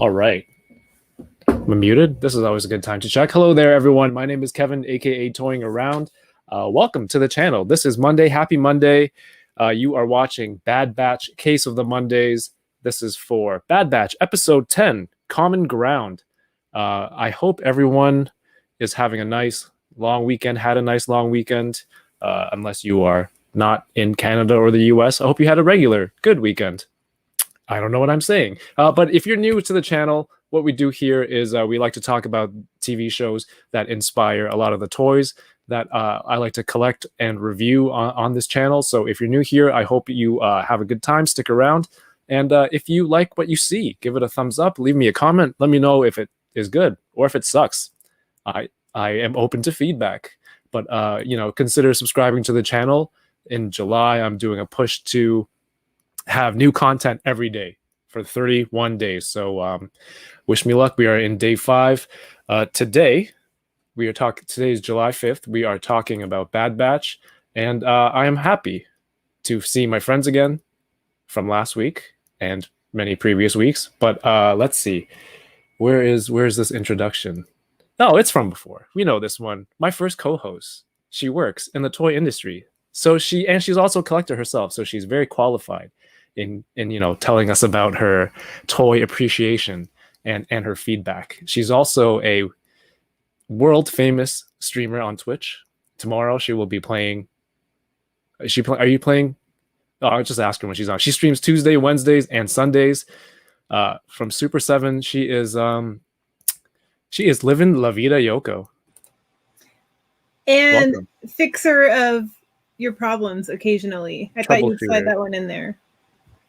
All right. I'm muted. This is always a good time to check. Hello there, everyone. My name is Kevin, aka Toying Around. Welcome to the channel. This is Monday. Happy Monday. You are watching Bad Batch Case of the Mondays. This is for Bad Batch episode 10, Common Ground. I hope everyone is having a nice long weekend, had a nice long weekend, unless you are not in Canada or the US. I hope you had a regular good weekend. I don't know what I'm saying. But if you're new to the channel, what we do here is we like to talk about TV shows that inspire a lot of the toys that I like to collect and review on this channel. So if you're new here, I hope you have a good time. Stick around. And if you like what you see, give it a thumbs up. Leave me a comment. Let me know if it is good or if it sucks. I am open to feedback. But, consider subscribing to the channel. In July, I'm doing a push to have new content every day for 31 days. So wish me luck. We are in day 5. Today is July 5th. We are talking about Bad Batch, and I am happy to see my friends again from last week and many previous weeks. But let's see. Where is this introduction? Oh, it's from before. We know this one. My first co-host. She works in the toy industry. So she's also a collector herself. So she's very qualified in telling us about her toy appreciation and her feedback. She's also a world famous streamer on Twitch. Tomorrow she will be playing. Are you playing? Oh, I'll just ask her when she's on. She streams Tuesday, Wednesdays, and Sundays. From Super 7, she is Livin La Vida Yoko. And Welcome. Fixer of your problems occasionally. I thought you'd slide that one in there.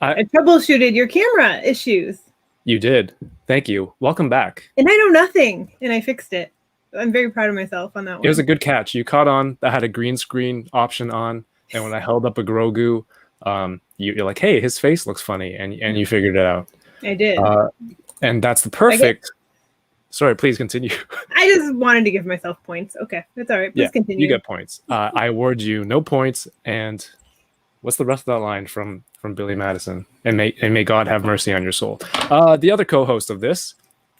I troubleshooted your camera issues. You did. Thank you. Welcome back. And I know nothing, and I fixed it. I'm very proud of myself on that one. It was a good catch. You caught on. That had a green screen option on, and when I held up a Grogu, you're like, "Hey, his face looks funny," and you figured it out. I did. And that's the perfect. Sorry, please continue. I just wanted to give myself points. Okay, that's all right. Please continue. You get points. I award you no points. And what's the rest of that line from Billy Madison? And may God have mercy on your soul. The other co-host of this,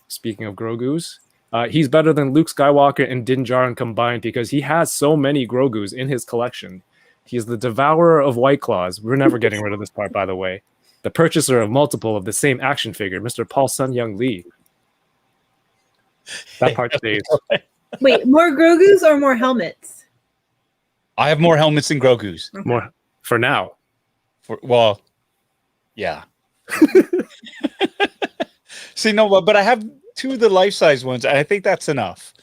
speaking of Grogus, he's better than Luke Skywalker and Din Djarin combined because he has so many Grogus in his collection. He's the devourer of White Claws. We're never getting rid of this part, by the way. The purchaser of multiple of the same action figure, Mr. Paul Sun-Hyung Lee. That part stays. Wait, more Grogus or more helmets? I have more helmets than Grogus. Okay. More for now. Yeah. See, no, but I have 2 of the life-size ones. And I think that's enough.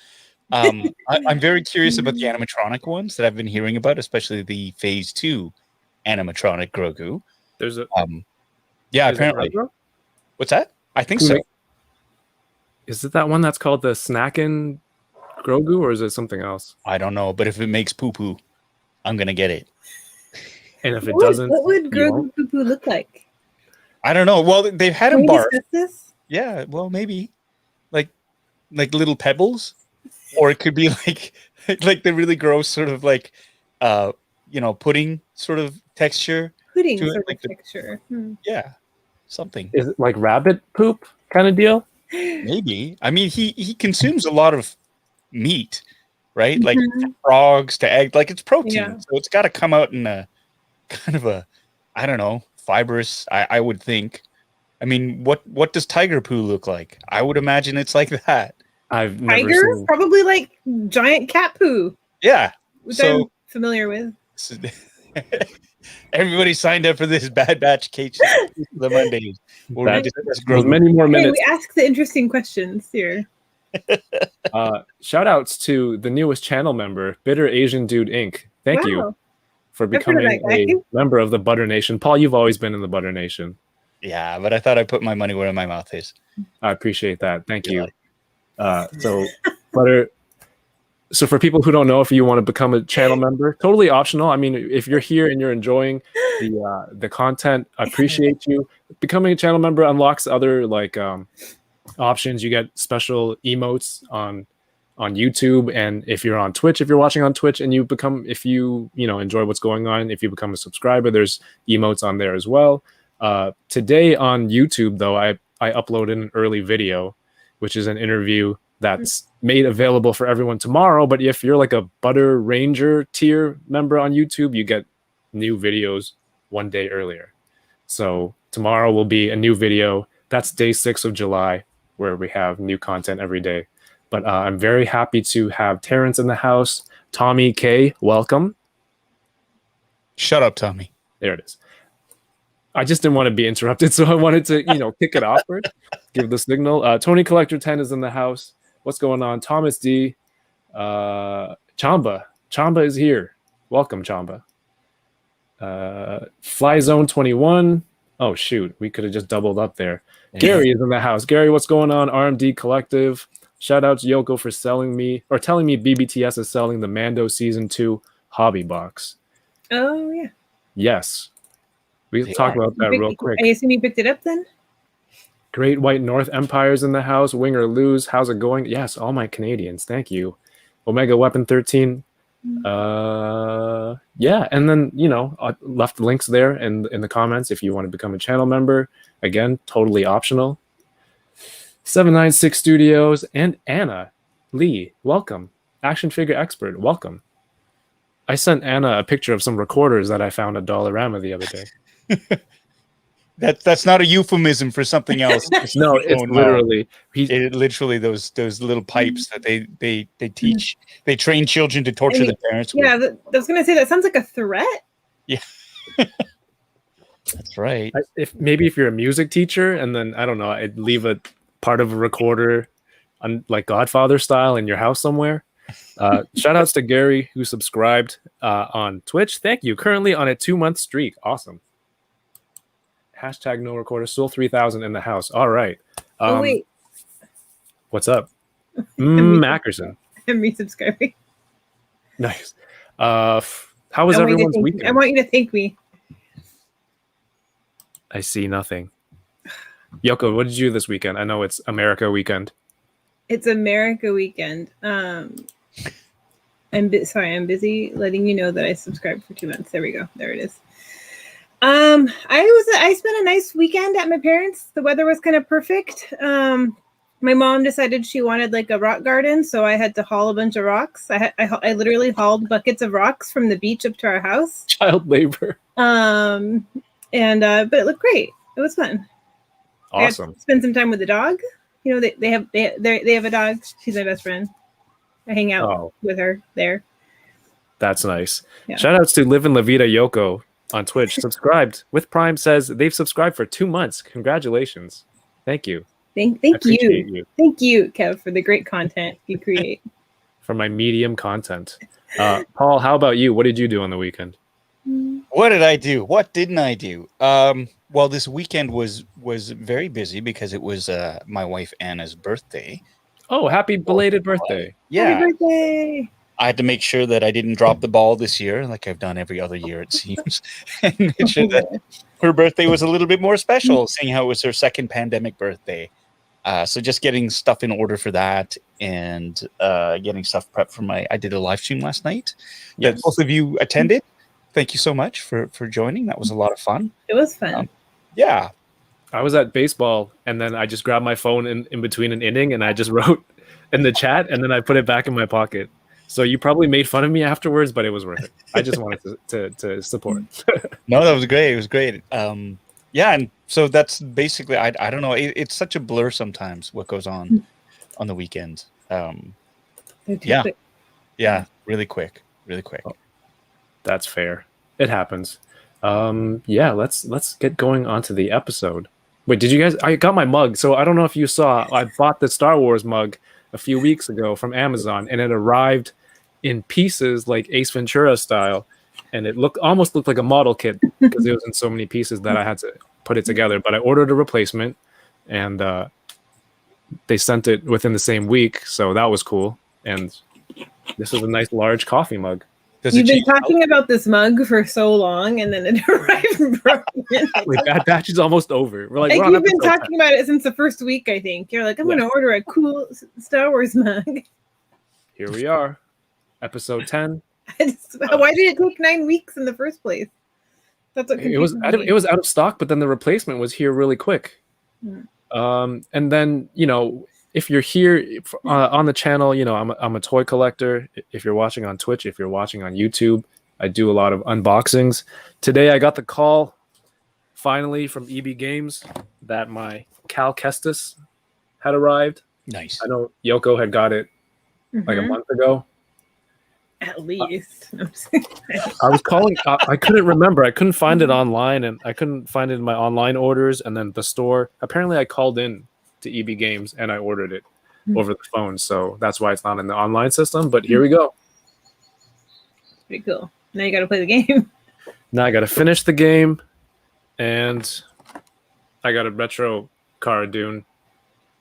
I'm very curious about the animatronic ones that I've been hearing about, especially the Phase 2 animatronic Grogu. There's a apparently. What's that? I think so. Is it that one that's called the Snackin' Grogu, or is it something else? I don't know, but if it makes poo-poo, I'm gonna get it. And if it doesn't, what would Grogu poo-poo look like? I don't know. Well, they've had him barf. This? Yeah, well, maybe like little pebbles, or it could be like the really gross sort of pudding sort of texture. Pudding sort of texture. Yeah, something. Is it like rabbit poop kind of deal? Maybe. I mean, he consumes a lot of meat, right? Like frogs to egg, like it's protein, so it's got to come out in a kind of a, I don't know, fibrous. I would think. I mean, what does tiger poo look like? I would imagine it's like that. I've never seen... probably like giant cat poo. Yeah, which I'm familiar with. Everybody signed up for this Bad Batch Case the Mondays. Many more minutes. We ask the interesting questions here. Shout outs to the newest channel member, Bitter Asian Dude Inc. Thank you for becoming a member of the Butter Nation. Paul, you've always been in the Butter Nation. Yeah, but I thought I'd put my money where my mouth is. I appreciate that. Thank you. So Butter. So for people who don't know, if you want to become a channel member, totally optional. I mean, if you're here and you're enjoying the content, I appreciate you. Becoming a channel member unlocks other options. You get special emotes on YouTube, and if you're on Twitch, if you're watching on Twitch and if you enjoy what's going on, if you become a subscriber, there's emotes on there as well. Today on YouTube, though, I uploaded an early video, which is an interview that's made available for everyone tomorrow. But if you're like a Butter Ranger tier member on YouTube, you get new videos one day earlier. So tomorrow will be a new video. That's day 6 of July, where we have new content every day. But I'm very happy to have Terrence in the house. Tommy K, welcome. Shut up, Tommy. There it is. I just didn't want to be interrupted, so I wanted to, kick it off first, give the signal. Tony Collector 10 is in the house. What's going on? Thomas D. Chamba. Chamba is here. Welcome, Chamba. Fly Zone 21. Oh, shoot. We could have just doubled up there. Gary is in the house. Gary, what's going on? RMD Collective. Shout out to Yoko for telling me BBTS is selling the Mando Season 2 hobby box. Oh, yeah. Yes. We'll talk about that real quick. I assume you picked it up then? Great White North Empire's in the house. Wing or lose. How's it going? Yes, all my Canadians. Thank you. Omega Weapon 13. Yeah, and then I left links there in the comments if you want to become a channel member. Again, totally optional. 796 Studios and Anna Lee, welcome. Action figure expert, welcome. I sent Anna a picture of some recorders that I found at Dollarama the other day. That's not a euphemism for something else. No, it's literally literally those little pipes that they teach. They train children to torture their parents with. Yeah, I was gonna say that sounds like a threat. Yeah. That's right. If you're a music teacher, and then I don't know, I'd leave a part of a recorder on like Godfather style in your house somewhere. Shout outs to Gary who subscribed on Twitch. Thank you. Currently on a 2-month streak. Awesome. Hashtag no recorder. Soul 3000 in the house. All right. Oh wait. What's up? Mackerson. I'm resubscribing. Nice. How was everyone's weekend? I want you to thank me. I see nothing. Yoko, what did you do this weekend? I know it's America weekend. It's America weekend. I'm busy letting you know that I subscribed for 2 months. There we go. There it is. I spent a nice weekend at my parents'. The weather was kind of perfect. My mom decided she wanted like a rock garden, so I had to haul a bunch of rocks. I literally hauled buckets of rocks from the beach up to our house. Child labor. But it looked great. It was fun. Awesome. Spend some time with the dog. They have a dog. She's my best friend. I hang out with her there. That's nice. Yeah. Shout outs to Livin La Vida Yoko on Twitch. Subscribed with Prime, says they've subscribed for 2 months. Congratulations. Thank you. Thank you. Thank you, Kev, for the great content you create. For my medium content. Paul, how about you? What did you do on the weekend? What did I do? What didn't I do? Well, this weekend was very busy because it was my wife Anna's birthday. Oh, happy belated birthday. Yeah. Happy birthday. I had to make sure that I didn't drop the ball this year, like I've done every other year, it seems, and make sure that her birthday was a little bit more special, seeing how it was her second pandemic birthday. So just getting stuff in order for that, and getting stuff prepped for I did a live stream last night that both of you attended. Thank you so much for joining. That was a lot of fun. It was fun. Yeah. I was at baseball, and then I just grabbed my phone in between an inning, and I just wrote in the chat, and then I put it back in my pocket. So you probably made fun of me afterwards, but it was worth it. I just wanted to support. No, that was great. It was great. Yeah, and so that's basically, I don't know. It's such a blur sometimes what goes on the weekend. Yeah, really quick. Oh, that's fair. It happens. Yeah, let's get going onto the episode. Wait, did you guys? I got my mug, so I don't know if you saw. I bought the Star Wars mug a few weeks ago from Amazon, and it arrived in pieces like Ace Ventura style, and it almost looked like a model kit because it was in so many pieces that I had to put it together. But I ordered a replacement, and they sent it within the same week, so that was cool. And this is a nice large coffee mug. You've been talking about this mug for so long, and then it arrived broken. Like that batch is almost over. We're like, you've been talking about it since the first week, I think. You're like, I'm going to order a cool Star Wars mug. Here we are, episode 10. Why did it take 9 weeks in the first place? That's what it was out of stock, but then the replacement was here really quick. And then, if you're here on the channel, I'm a toy collector. If you're watching on Twitch, if you're watching on YouTube, I do a lot of unboxings. Today I got the call finally from EB Games that my Cal Kestis had arrived. Nice. I know Yoko had got it like a month ago. At least. I was calling. I couldn't remember. I couldn't find it online, and I couldn't find it in my online orders. And then the store. Apparently, I called in to EB Games and I ordered it over the phone. So that's why it's not in the online system. But here we go. Pretty cool. Now you got to play the game. Now I got to finish the game, and I got a retro Cara Dune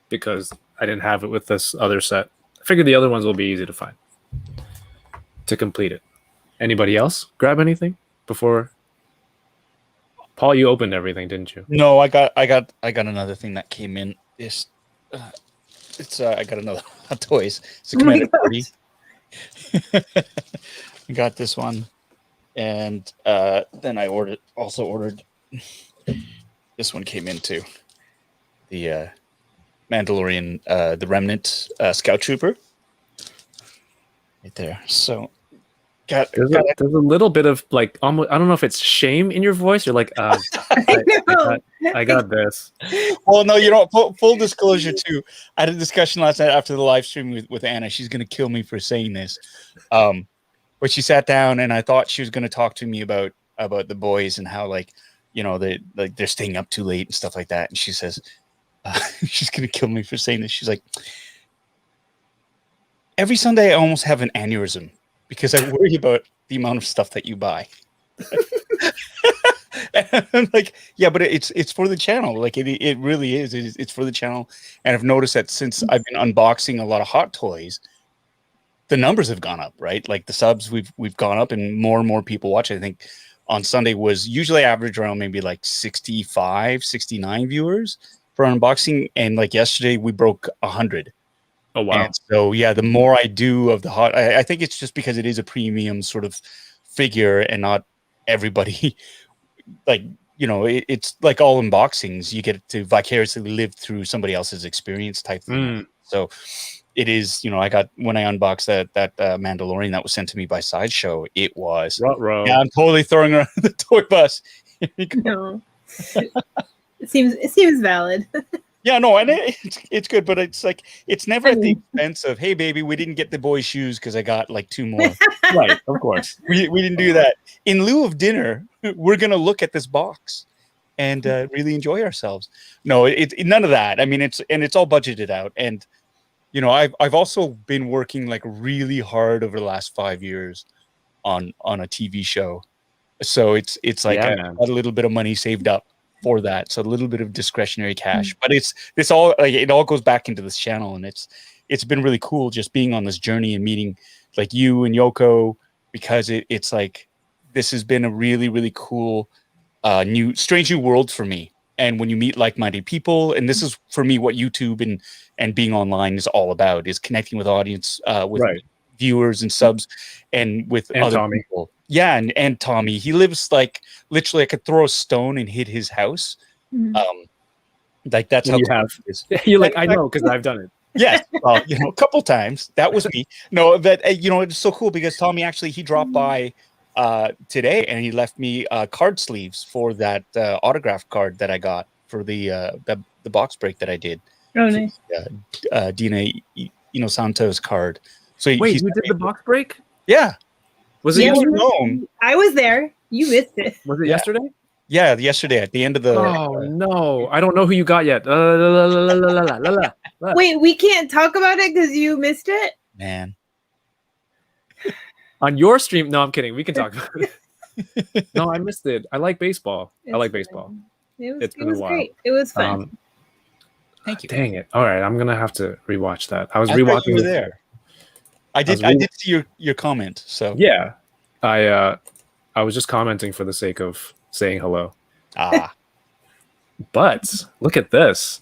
because I didn't have it with this other set. I figured the other ones will be easy to find to complete it. Anybody else grab anything before? Paul, you opened everything, didn't you? No, I got another thing that came in. I got another Hot Toys. It's a Commander 40. I got this one, and then I ordered this one came in too. The Mandalorian, the Remnant Scout Trooper, right there. So. There's a little bit of like almost, I don't know if it's shame in your voice. You're like, I got this. Well, no, full disclosure too. I had a discussion last night after the live stream with Anna. She's gonna kill me for saying this. But she sat down and I thought she was gonna talk to me about the boys and how they're staying up too late and stuff like that. And she says, she's gonna kill me for saying this. She's like, every Sunday I almost have an aneurysm, because I worry about the amount of stuff that you buy. And I'm like, yeah, but it's for the channel. Like it really is. It's for the channel. And I've noticed that since I've been unboxing a lot of Hot Toys, the numbers have gone up, right? Like the subs we've gone up and more people watch. I think on Sunday was usually average around maybe like 65, 69 viewers for unboxing. And like yesterday we broke 100. Oh, wow. And so, yeah, the more I do of the Hot, I think it's just because it is a premium sort of figure and not everybody, it's like all unboxings. You get to vicariously live through somebody else's experience type thing. So it is, when I unboxed that Mandalorian that was sent to me by Sideshow, it was, yeah, I'm totally throwing around the toy bus. No. It seems valid. Yeah, no, and it's good, but it's like it's never at the expense of, hey, baby, we didn't get the boys' shoes because I got like 2 more. Right, of course. We didn't do that. In lieu of dinner, we're gonna look at this box and really enjoy ourselves. No, it's none of that. I mean, it's all budgeted out, and I've also been working like really hard over the last 5 years on a TV show, so it's like I got a little bit of money saved up for that, so a little bit of discretionary cash, but it all goes back into this channel, and it's been really cool just being on this journey and meeting like you and Yoko, because it's like this has been a really, really cool strange new world for me. And when you meet like-minded people, and this is for me what YouTube and being online is all about, is connecting with audience, with viewers and subs, and with other Tommy. people. Yeah, and Tommy, he lives like literally I could throw a stone and hit his house. Like that's how you have. You're like, I know because I've done it. Yes, well, a couple times. That was me. No, but it's so cool because Tommy actually he dropped by today and he left me card sleeves for that autograph card that I got for the box break that I did. Oh, nice. Dina Santos card. So wait, you did the box break? Yeah. Was it yesterday? I was there. You missed it. Was it yesterday? Yeah, yesterday at the end of the. Oh no, I don't know who you got yet. Wait, we can't talk about it because you missed it, man. On your stream? No, I'm kidding. We can talk about it. No, I missed it. I like baseball. I like baseball. It was great. It was fun. Thank you. Dang it! All right, I'm gonna have to rewatch that. I was rewatching. You were there. I did see your comment. So yeah, I was just commenting for the sake of saying hello. But look at this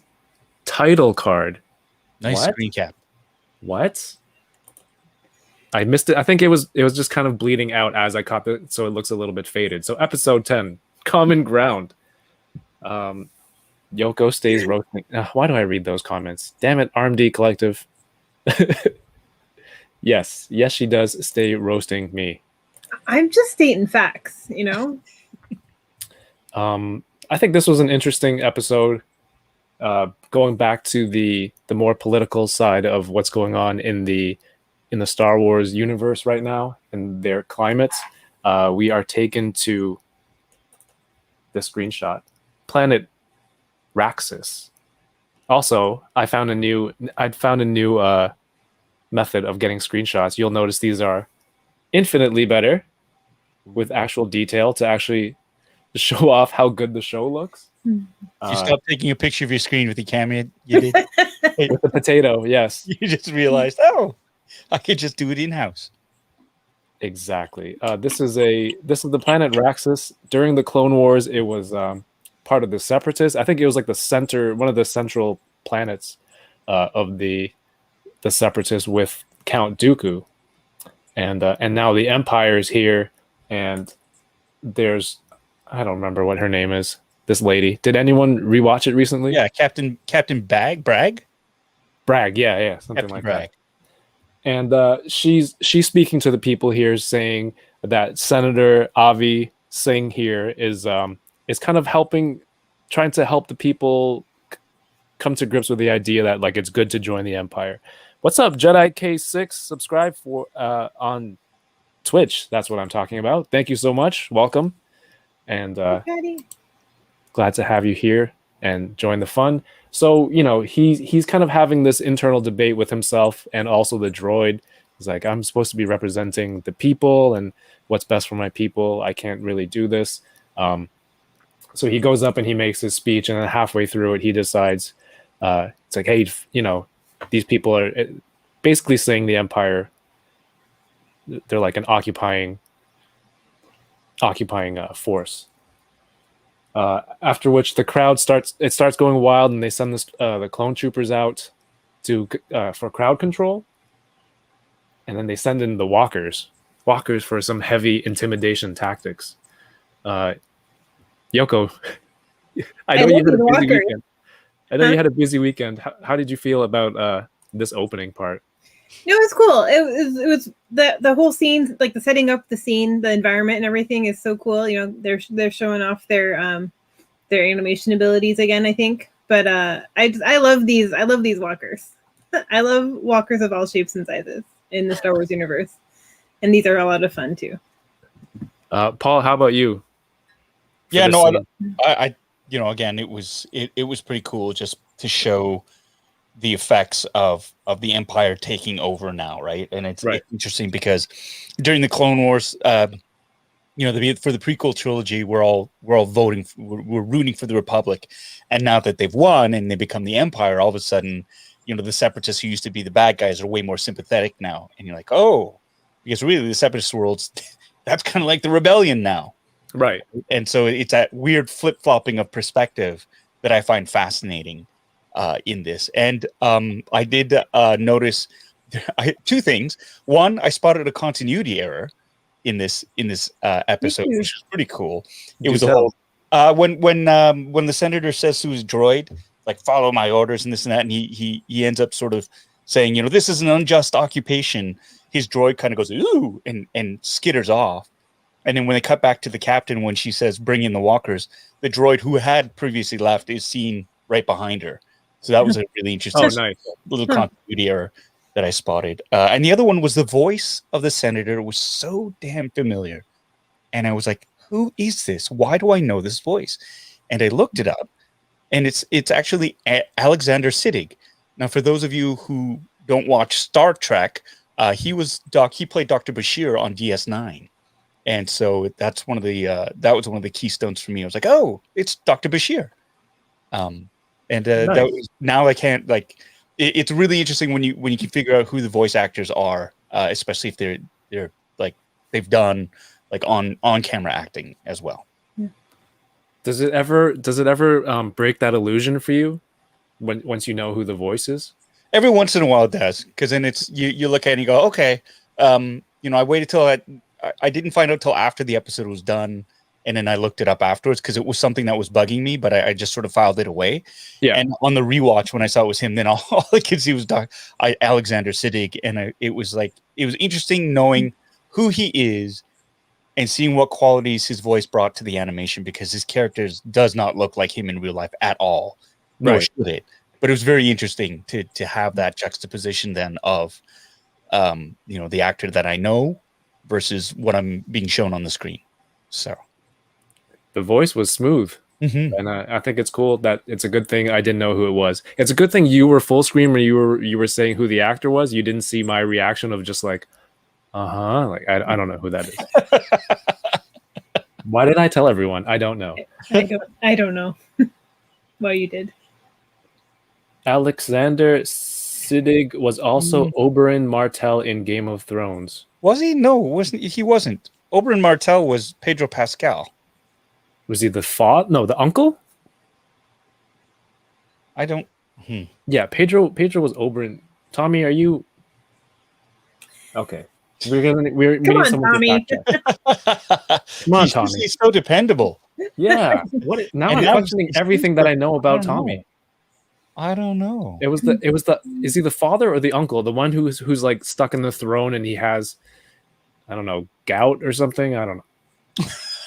title card. Nice screen cap. What? I missed it. I think it was just kind of bleeding out as I copied it, so it looks a little bit faded. So episode 10, Common Ground. Yoko stays roasting. Why do I read those comments? Damn it, RMD Collective. Yes, she does stay roasting me. I'm just stating facts, I think this was an interesting episode. Going back to the more political side of what's going on in the Star Wars universe right now and their climates. We are taken to the screenshot, planet Raxus. Also, I found a new method of getting screenshots. You'll notice these are infinitely better with actual detail to actually show off how good the show looks. You stopped taking a picture of your screen with the camera. You did with the potato. Yes, you just realized, oh, I could just do it in house. Exactly. This is the planet Raxus. During the Clone Wars, it was part of the Separatists. I think it was like one of the central planets of the Separatists with Count Dooku, and now the Empire is here, and there's I don't remember what her name is. This lady. Did anyone rewatch it recently? Yeah, Captain Bragg. Yeah, something Captain like Bragg. that. And she's speaking to the people here, saying that Senator Avi Singh here is kind of trying to help the people come to grips with the idea that like it's good to join the Empire. What's up, Jedi K6? Subscribe for on Twitch. That's what I'm talking about. Thank you so much. Welcome, and glad to have you here and join the fun. So, he's kind of having this internal debate with himself and also the droid. He's like, I'm supposed to be representing the people and what's best for my people. I can't really do this. So he goes up and he makes his speech, and then halfway through it, he decides, it's like, hey, these people are basically saying the Empire, they're like an occupying force. After which the crowd starts going wild, and they send the clone troopers out for crowd control, and then they send in the walkers for some heavy intimidation tactics. Yoko, I know you had a busy weekend. You had a busy weekend. How did you feel about this opening part? No, it was cool. It was the whole scene, like the setting up the scene, the environment, and everything is so cool. They're showing off their animation abilities again, I think. But I love these walkers. I love walkers of all shapes and sizes in the Star Wars universe, and these are a lot of fun too. Paul, how about you? Yeah, no, I again, it was pretty cool just to show the effects of the Empire taking over now, right? And it's interesting because during the Clone Wars, for the prequel trilogy, we're all voting, we're rooting for the Republic, and now that they've won and they become the Empire, all of a sudden, the Separatists who used to be the bad guys are way more sympathetic now, and you're like, oh, because really the Separatist world's that's kind of like the rebellion now, right? And so it's that weird flip-flopping of perspective that I find fascinating. In this, and I did notice two things. One, I spotted a continuity error in this episode, which was pretty cool. It was a whole when the senator says to his droid, like, "Follow my orders," and this and that, and he ends up sort of saying, this is an unjust occupation. His droid kind of goes, "Ooh," and skitters off. And then when they cut back to the captain, when she says, "Bring in the walkers," the droid who had previously left is seen right behind her. So that was a really interesting little continuity error that I spotted. And the other one was the voice of the senator was so damn familiar. And I was like, who is this? Why do I know this voice? And I looked it up, and it's actually Alexander Siddig. Now, for those of you who don't watch Star Trek, he played Dr. Bashir on DS9. And so that was one of the keystones for me. I was like, oh, it's Dr. Bashir. That was, now I can't it's really interesting when you can figure out who the voice actors are, especially if they're like they've done like on camera acting as well. Yeah. Does it ever break that illusion for you once you know who the voice is? Every once in a while it does, because then it's you look at it and you go, okay, I waited till I didn't find out till after the episode was done, and then I looked it up afterwards because it was something that was bugging me, but I just sort of filed it away. Yeah. And on the rewatch, when I saw it was him, then all I could see was Alexander Siddig, and it was interesting knowing who he is and seeing what qualities his voice brought to the animation, because his character does not look like him in real life at all. Nor should it. But it was very interesting to have that juxtaposition then of, the actor that I know versus what I'm being shown on the screen. So the voice was smooth. Mm-hmm. And I think it's cool that it's a good thing I didn't know who it was. It's a good thing you were full screen when you were saying who the actor was. You didn't see my reaction of just like, like I don't know who that is. Why did I tell everyone? I don't know. I don't know. Well, you did. Alexander Siddig was also Oberyn Martell in Game of Thrones. Was he? No, wasn't he? Wasn't. Oberyn Martell was Pedro Pascal. Was he the father? No, the uncle. I don't. Yeah, Pedro was Oberyn. Tommy, are you okay? We're Come on, someone Tommy. to fact check. Come on, Tommy. He's so dependable. Yeah. Now I'm questioning everything that I know about Tommy. I don't know. It was the is he the father or the uncle? The one who's like stuck in the throne and he has, I don't know, gout or something. I don't know.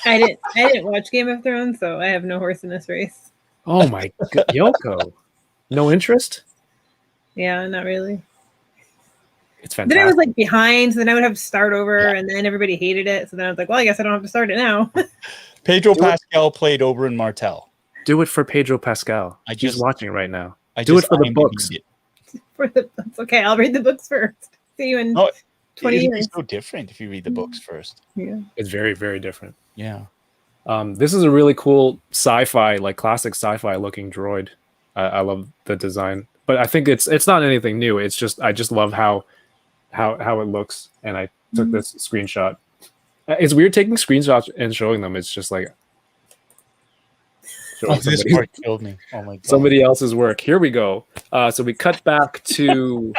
I didn't watch Game of Thrones, so I have no horse in this race. Oh my god, Yoko. No interest? Yeah, not really. It's fantastic. Then I was like behind, so then I would have to start over, and then everybody hated it. So then I was like, well, I guess I don't have to start it now. Pedro Pascal played Oberyn Martell. Do it for Pedro Pascal. He's watching right now. Do it for the books. For the books. Okay, I'll read the books first. See you in 20 years. It's so different if you read the books first. Yeah. It's very, very different. Yeah. This is a really cool sci-fi, like classic sci-fi looking droid. I love the design, but I think it's not anything new. It's just I just love how it looks, and I took this screenshot. It's weird taking screenshots and showing them. It's just like this part killed me. Oh my god! Somebody else's work. Here we go. So we cut back to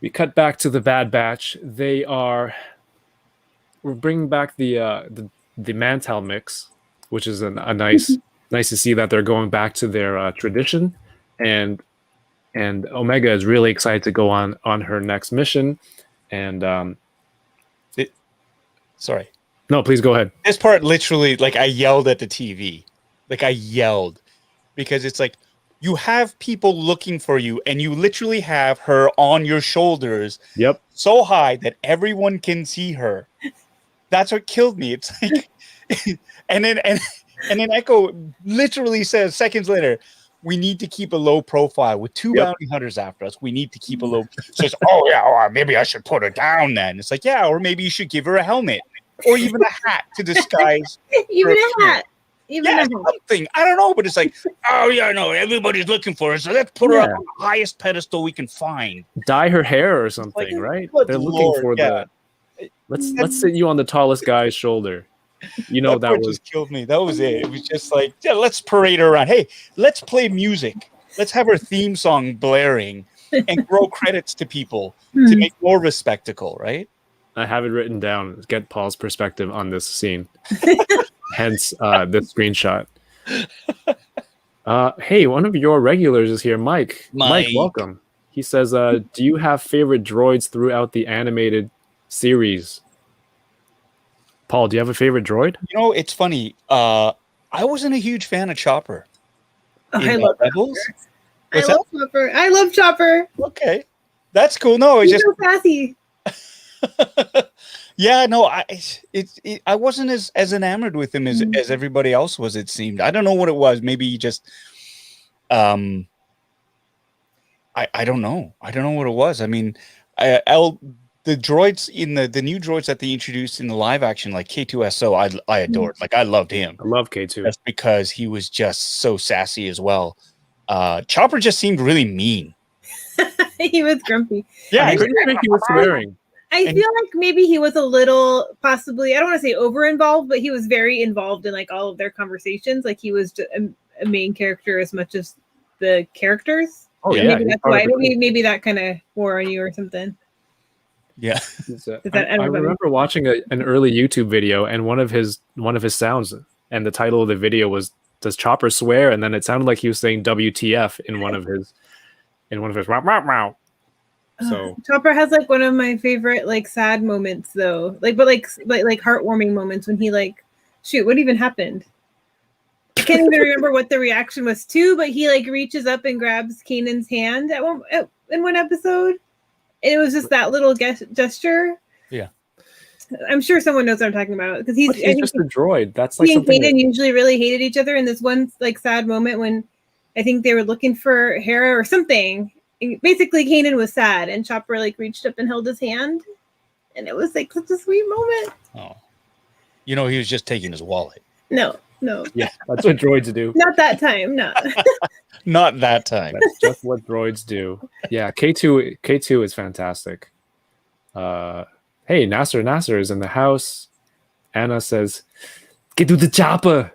the Bad Batch. We're bringing back the Mantel mix, which is a nice to see that they're going back to their tradition, and Omega is really excited to go on her next mission. And sorry. No, please go ahead. This part literally, like, I yelled at the TV. Like, I yelled. Because it's like, you have people looking for you, and you literally have her on your shoulders. Yep. So high that everyone can see her. That's what killed me. It's like, and then Echo literally says seconds later, we need to keep a low profile with two bounty hunters after us. We need to keep a low. Says, oh yeah, maybe I should put her down then. It's like, yeah, or maybe you should give her a helmet or even a hat to disguise. Even a hat. Something. I don't know, but it's like, oh yeah, no, everybody's looking for her, so let's put her up on the highest pedestal we can find. Dye her hair or something, like, right? They're looking for the. Let's sit you on the tallest guy's shoulder. You know that was just killed me. That was it. It was just like, yeah, let's parade her around. Hey, let's play music. Let's have her theme song blaring and throw credits to people to make more of a spectacle, right? I have it written down. Get Paul's perspective on this scene. Hence this screenshot. Hey, one of your regulars is here, Mike. Mike, welcome. He says, do you have favorite droids throughout the animated series? Paul, do you have a favorite droid? You know, it's funny. I wasn't a huge fan of Chopper. I love Rebels. Chopper. I love Chopper. Okay, that's cool. No, it's He's just so sassy. Yeah, no, I wasn't as enamored with him as everybody else was. It seemed. I don't know what it was. Maybe he just, I don't know. I don't know what it was. I mean, the droids in the new droids that they introduced in the live action, like K2SO, I adored. Like, I loved him. I love K2. That's because he was just so sassy as well. Chopper just seemed really mean. He was grumpy. Yeah, I'm pretty sure he was swearing. I feel like maybe he was a little, possibly, I don't want to say over involved, but he was very involved in like all of their conversations. Like, he was a main character as much as the characters. Oh yeah, maybe that's why. Maybe that kind of wore on you or something. Yeah. I remember watching an early YouTube video, and one of his sounds, and the title of the video was "Does Chopper swear?" And then it sounded like he was saying "WTF" in one of his wow wow wow. So Chopper has like one of my favorite like sad moments though, like heartwarming moments when he like, shoot, what even happened? I can't even remember what the reaction was to, but he like reaches up and grabs Kanan's hand in one episode. And it was just that little gesture. Yeah. I'm sure someone knows what I'm talking about because he's just a droid. That's like he and something Kanan usually really hated each other. In this one like sad moment when I think they were looking for Hera or something. Basically, Kanan was sad, and Chopper like reached up and held his hand, and it was like such a sweet moment. Oh, you know, he was just taking his wallet. No. Yeah, that's what droids do. Not that time. No. Not that time. That's just what droids do. Yeah, K2 is fantastic. Hey, Nasser is in the house. Anna says, "Get to the chopper."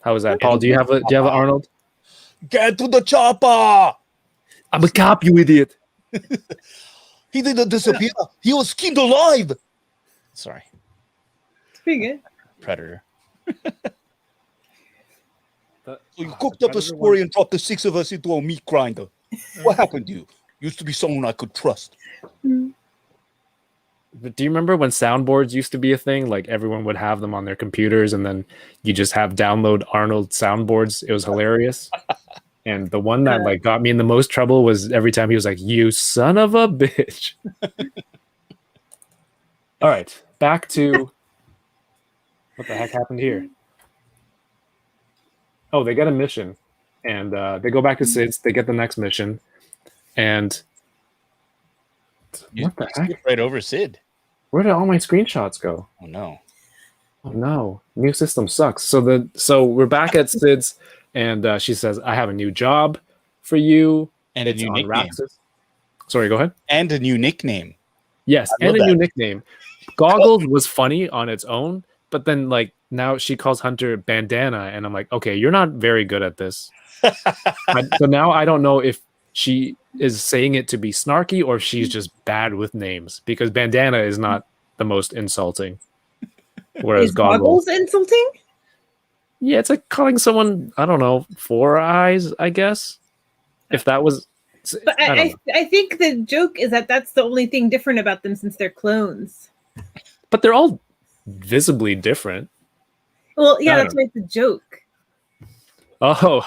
How was that, Paul? Do you have an Arnold? Get to the chopper! I'm a cop, you idiot. He didn't disappear. He was skinned alive. Sorry. It's pretty good. Predator. So you cooked up a story and dropped the 6 of us into a meat grinder. What happened to you? Used to be someone I could trust. But do you remember when soundboards used to be a thing? Like everyone would have them on their computers, and then you just have download Arnold soundboards. It was hilarious. And the one that like got me in the most trouble was every time he was like, "You son of a bitch." All right, back to what the heck happened here. Oh, they get a mission, and they go back to Sid's. They get the next mission, and what the heck? Right over Sid. Where did all my screenshots go? Oh no! Oh no! New system sucks. So we're back at Sid's, and she says, "I have a new job for you, and it's a new nickname." Raxus. Sorry, go ahead. And a new nickname. Yes, and a new nickname. Goggles was funny on its own, but then like now she calls Hunter Bandana, and I'm like, okay, you're not very good at this. So now I don't know if she is saying it to be snarky or if she's just bad with names, because Bandana is not the most insulting. Whereas is Goggles insulting? Yeah, it's like calling someone, I don't know, 4 eyes, I guess. If that was... But I think the joke is that that's the only thing different about them since they're clones. But they're all visibly different. Well, yeah, that's why it's a joke. Oh,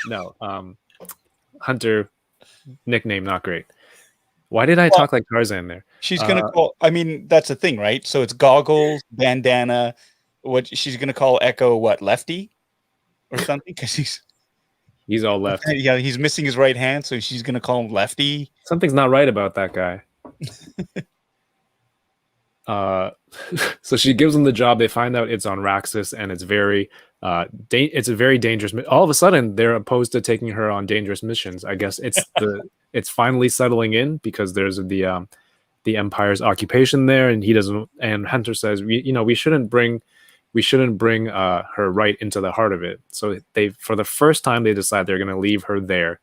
no. Hunter, nickname not great. Why did I talk like Tarzan there? She's going to call... I mean, that's the thing, right? So it's Goggles, Bandana... What she's gonna call Echo? What, Lefty or something? Because he's all left. Yeah, he's missing his right hand, so she's gonna call him Lefty. Something's not right about that guy. So she gives him the job. They find out it's on Raxus, and it's it's a very dangerous. All of a sudden, they're opposed to taking her on dangerous missions. I guess it's finally settling in because there's the Empire's occupation there, and he doesn't. And Hunter says, we shouldn't bring her right into the heart of it. So they, for the first time, they decide they're going to leave her there,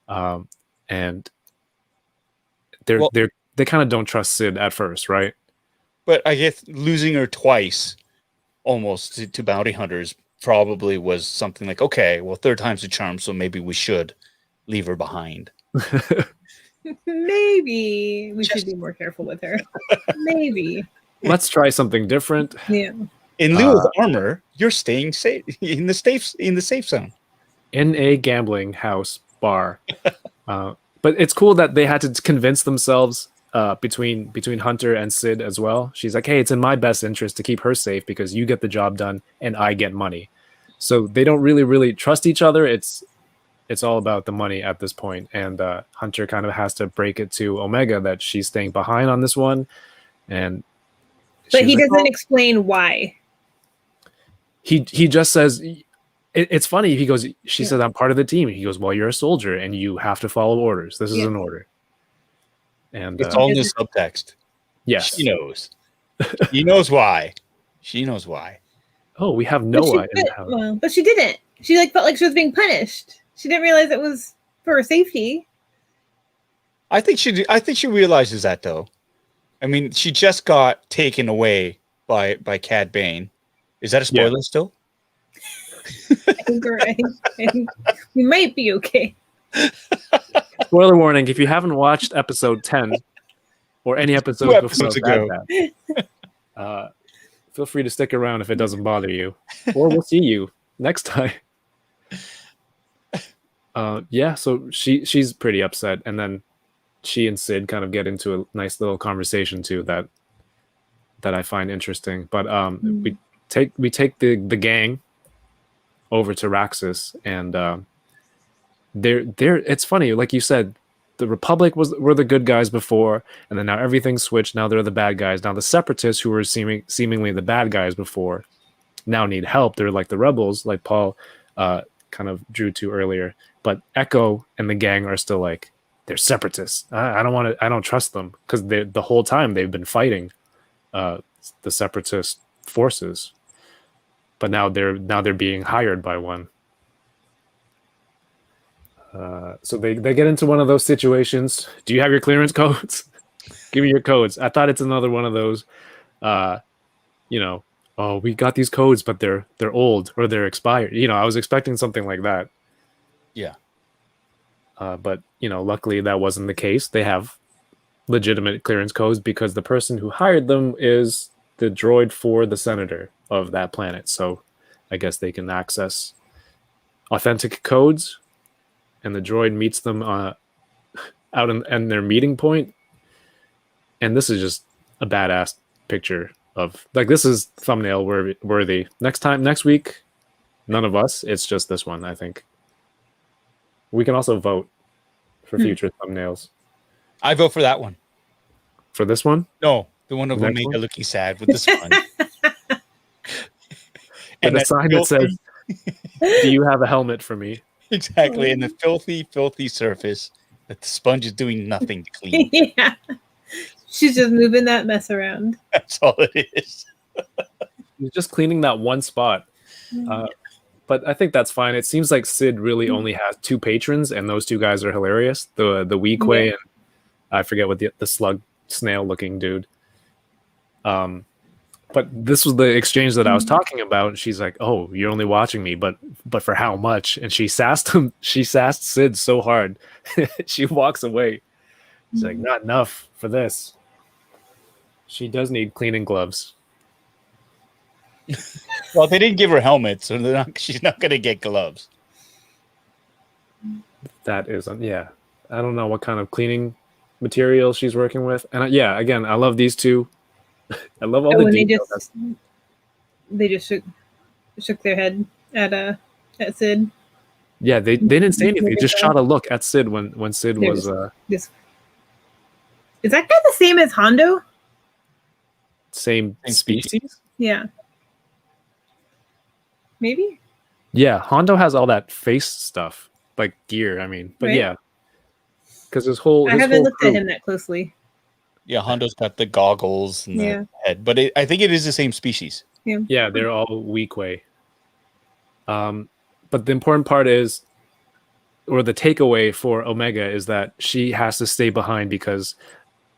and they kind of don't trust Sid at first, right? But I guess losing her twice, almost to bounty hunters, probably was something like, okay, well, third time's a charm, so maybe we should leave her behind. Maybe we should be more careful with her. Maybe. Let's try something different. Yeah. In lieu of armor, you're staying safe in the safe zone. In a gambling house bar. But it's cool that they had to convince themselves between Hunter and Sid as well. She's like, hey, it's in my best interest to keep her safe because you get the job done and I get money. So they don't really trust each other. It's all about the money at this point. And Hunter kind of has to break it to Omega that she's staying behind on this one. But he doesn't explain why. He just says, it's funny. He goes, she said, I'm part of the team. He goes, well, you're a soldier and you have to follow orders. This is an order. And it's all in the subtext. Yes. She knows. He knows why. She knows why. Oh, we have Noah in the house. Well, but she didn't. She felt like she was being punished. She didn't realize it was for her safety. I think she realizes that though. I mean, she just got taken away by Cad Bane. Is that a spoiler still? I think we might be okay. Spoiler warning: if you haven't watched episode 10 or any episode before that, feel free to stick around if it doesn't bother you, or we'll see you next time. So she's pretty upset, and then she and Sid kind of get into a nice little conversation too that I find interesting. But we take the gang over to Raxus, and they're it's funny, like you said, the Republic were the good guys before, and then now everything's switched. Now they're the bad guys. Now the Separatists, who were seemingly the bad guys before, now need help. They're like the rebels, like Paul kind of drew to earlier. But Echo and the gang are still like, they're Separatists. I don't trust them, because the whole time they've been fighting the Separatist forces, but now they're being hired by one. So they get into one of those situations. Do you have your clearance codes? Give me your codes. I thought it's another one of those, oh, we got these codes, but they're old or they're expired. I was expecting something like that. Yeah. But luckily that wasn't the case. They have legitimate clearance codes because the person who hired them is the droid for the senator of that planet. So I guess they can access authentic codes, and the droid meets them out in their meeting point. And this is just a badass picture of, like, this is thumbnail worthy. Next week, none of us. It's just this one, I think. We can also vote for future thumbnails. I vote for that one. For this one? No, the one of Omega looking sad with the sun. And a sign that says, "Do you have a helmet for me?" Exactly, and the filthy surface that the sponge is doing nothing to clean. Yeah, she's just moving that mess around. That's all it is. She's just cleaning that one spot. But I think that's fine. It seems like Sid really only has two patrons, and those two guys are hilarious. The Weequay and I forget what the slug snail looking dude. But this was the exchange that I was talking about. She's like, "Oh, you're only watching me, but for how much?" And she sassed him. She sassed Sid so hard. She walks away. She's like, "Not enough for this." She does need cleaning gloves. Well, they didn't give her helmets, so she's not going to get gloves. That isn't, yeah. I don't know what kind of cleaning material she's working with. And again, I love these two. I love all the details. They just shook their head at Sid. Yeah, they didn't say anything. They just shot a look at Sid when Sid was. Is that guy the same as Hondo? Same species? Yeah. Maybe? Yeah, Hondo has all that face stuff, like gear, I mean. But yeah. Because his whole. I haven't looked at him that closely. Yeah, Hondo's got the goggles and the head, but I think it is the same species. Yeah, they're all Weequay. But the important part is, or the takeaway for Omega is that she has to stay behind because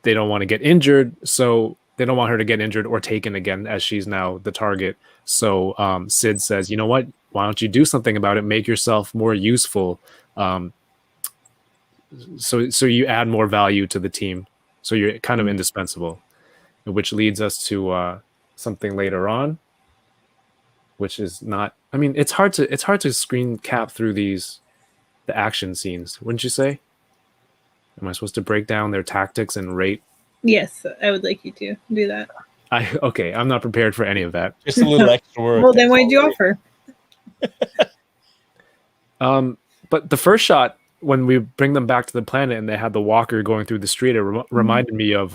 they don't want to get injured. So they don't want her to get injured or taken again, as she's now the target. So Sid says, "You know what? Why don't you do something about it? Make yourself more useful. So you add more value to the team. So you're kind of indispensable," which leads us to something later on, which is not. I mean, it's hard to screen cap through the action scenes, wouldn't you say? Am I supposed to break down their tactics and rate? Yes, I would like you to do that. Okay, I'm not prepared for any of that. Just a little extra work. Well, then why'd you offer? But the first shot, when we bring them back to the planet and they had the walker going through the street, it reminded me of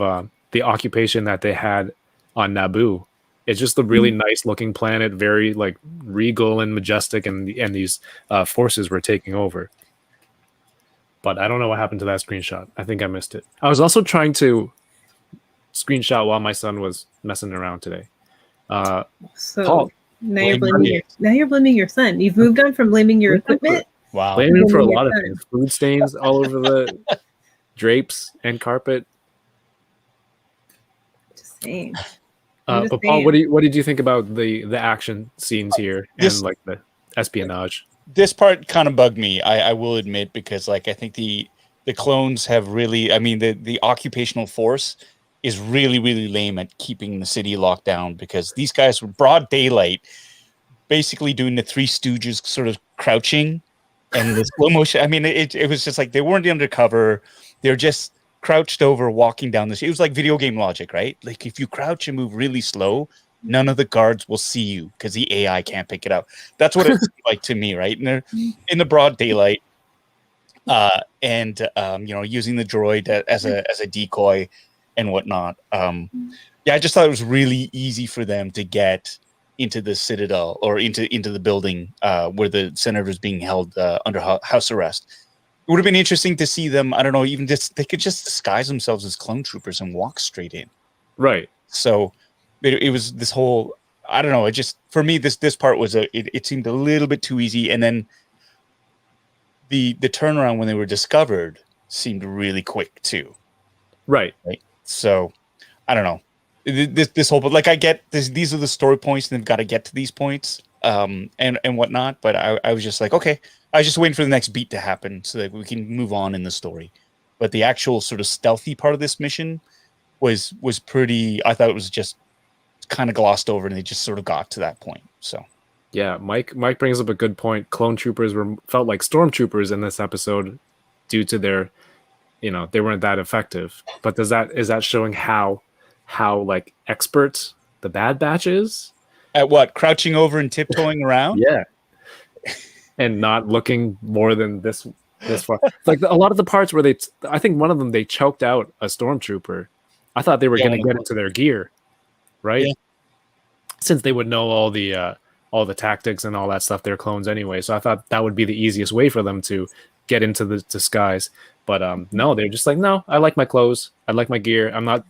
the occupation that they had on Naboo. It's just a really nice looking planet, very like regal and majestic, and these forces were taking over. But I don't know what happened to that screenshot. I think I missed it. I was also trying to screenshot while my son was messing around today. So Paul, now you're blaming your son. You've moved on from blaming your equipment. Wow. Blaming him for a lot of things. Food stains all over the drapes and carpet. Just saying. But Paul, what did you think about the action scenes here and like the espionage? This part kind of bugged me, I will admit, because like I think the clones have really, I mean, the occupational force is really, really lame at keeping the city locked down, because these guys were broad daylight basically doing the Three Stooges sort of crouching and the slow motion. I mean, it was just like they weren't undercover. They're just crouched over walking down the street. It was like video game logic, right? Like if you crouch and move really slow, none of the guards will see you because the AI can't pick it up. That's what it seemed like to me, right? And they're in the broad daylight, and you know, using the droid as a decoy and whatnot. Yeah, I just thought it was really easy for them to get into the Citadel or into the building where the senator is being held under house arrest. It would have been interesting to see them. I don't know, even just they could just disguise themselves as clone troopers and walk straight in. Right. So it was this whole. I don't know. It just, for me, this part was it seemed a little bit too easy, and then the turnaround when they were discovered seemed really quick too. Right. So I don't know. This whole, but like I get this, these are the story points, and they've got to get to these points, and whatnot. But I was just like, okay, I was just waiting for the next beat to happen so that we can move on in the story. But the actual sort of stealthy part of this mission was pretty. I thought it was just kind of glossed over, and they just sort of got to that point. So yeah, Mike brings up a good point. Clone troopers felt like stormtroopers in this episode due to their, you know, they weren't that effective. But is that showing how like expert the Bad Batch is at what? Crouching over and tiptoeing around? Yeah. And not looking more than this far. Like a lot of the parts where I think one of them they choked out a stormtrooper. I thought they were going to get into their gear, right? Yeah. Since they would know all the tactics and all that stuff, they're clones anyway. So I thought that would be the easiest way for them to get into the disguise. But no, they're just like, no, I like my clothes, I like my gear. I'm not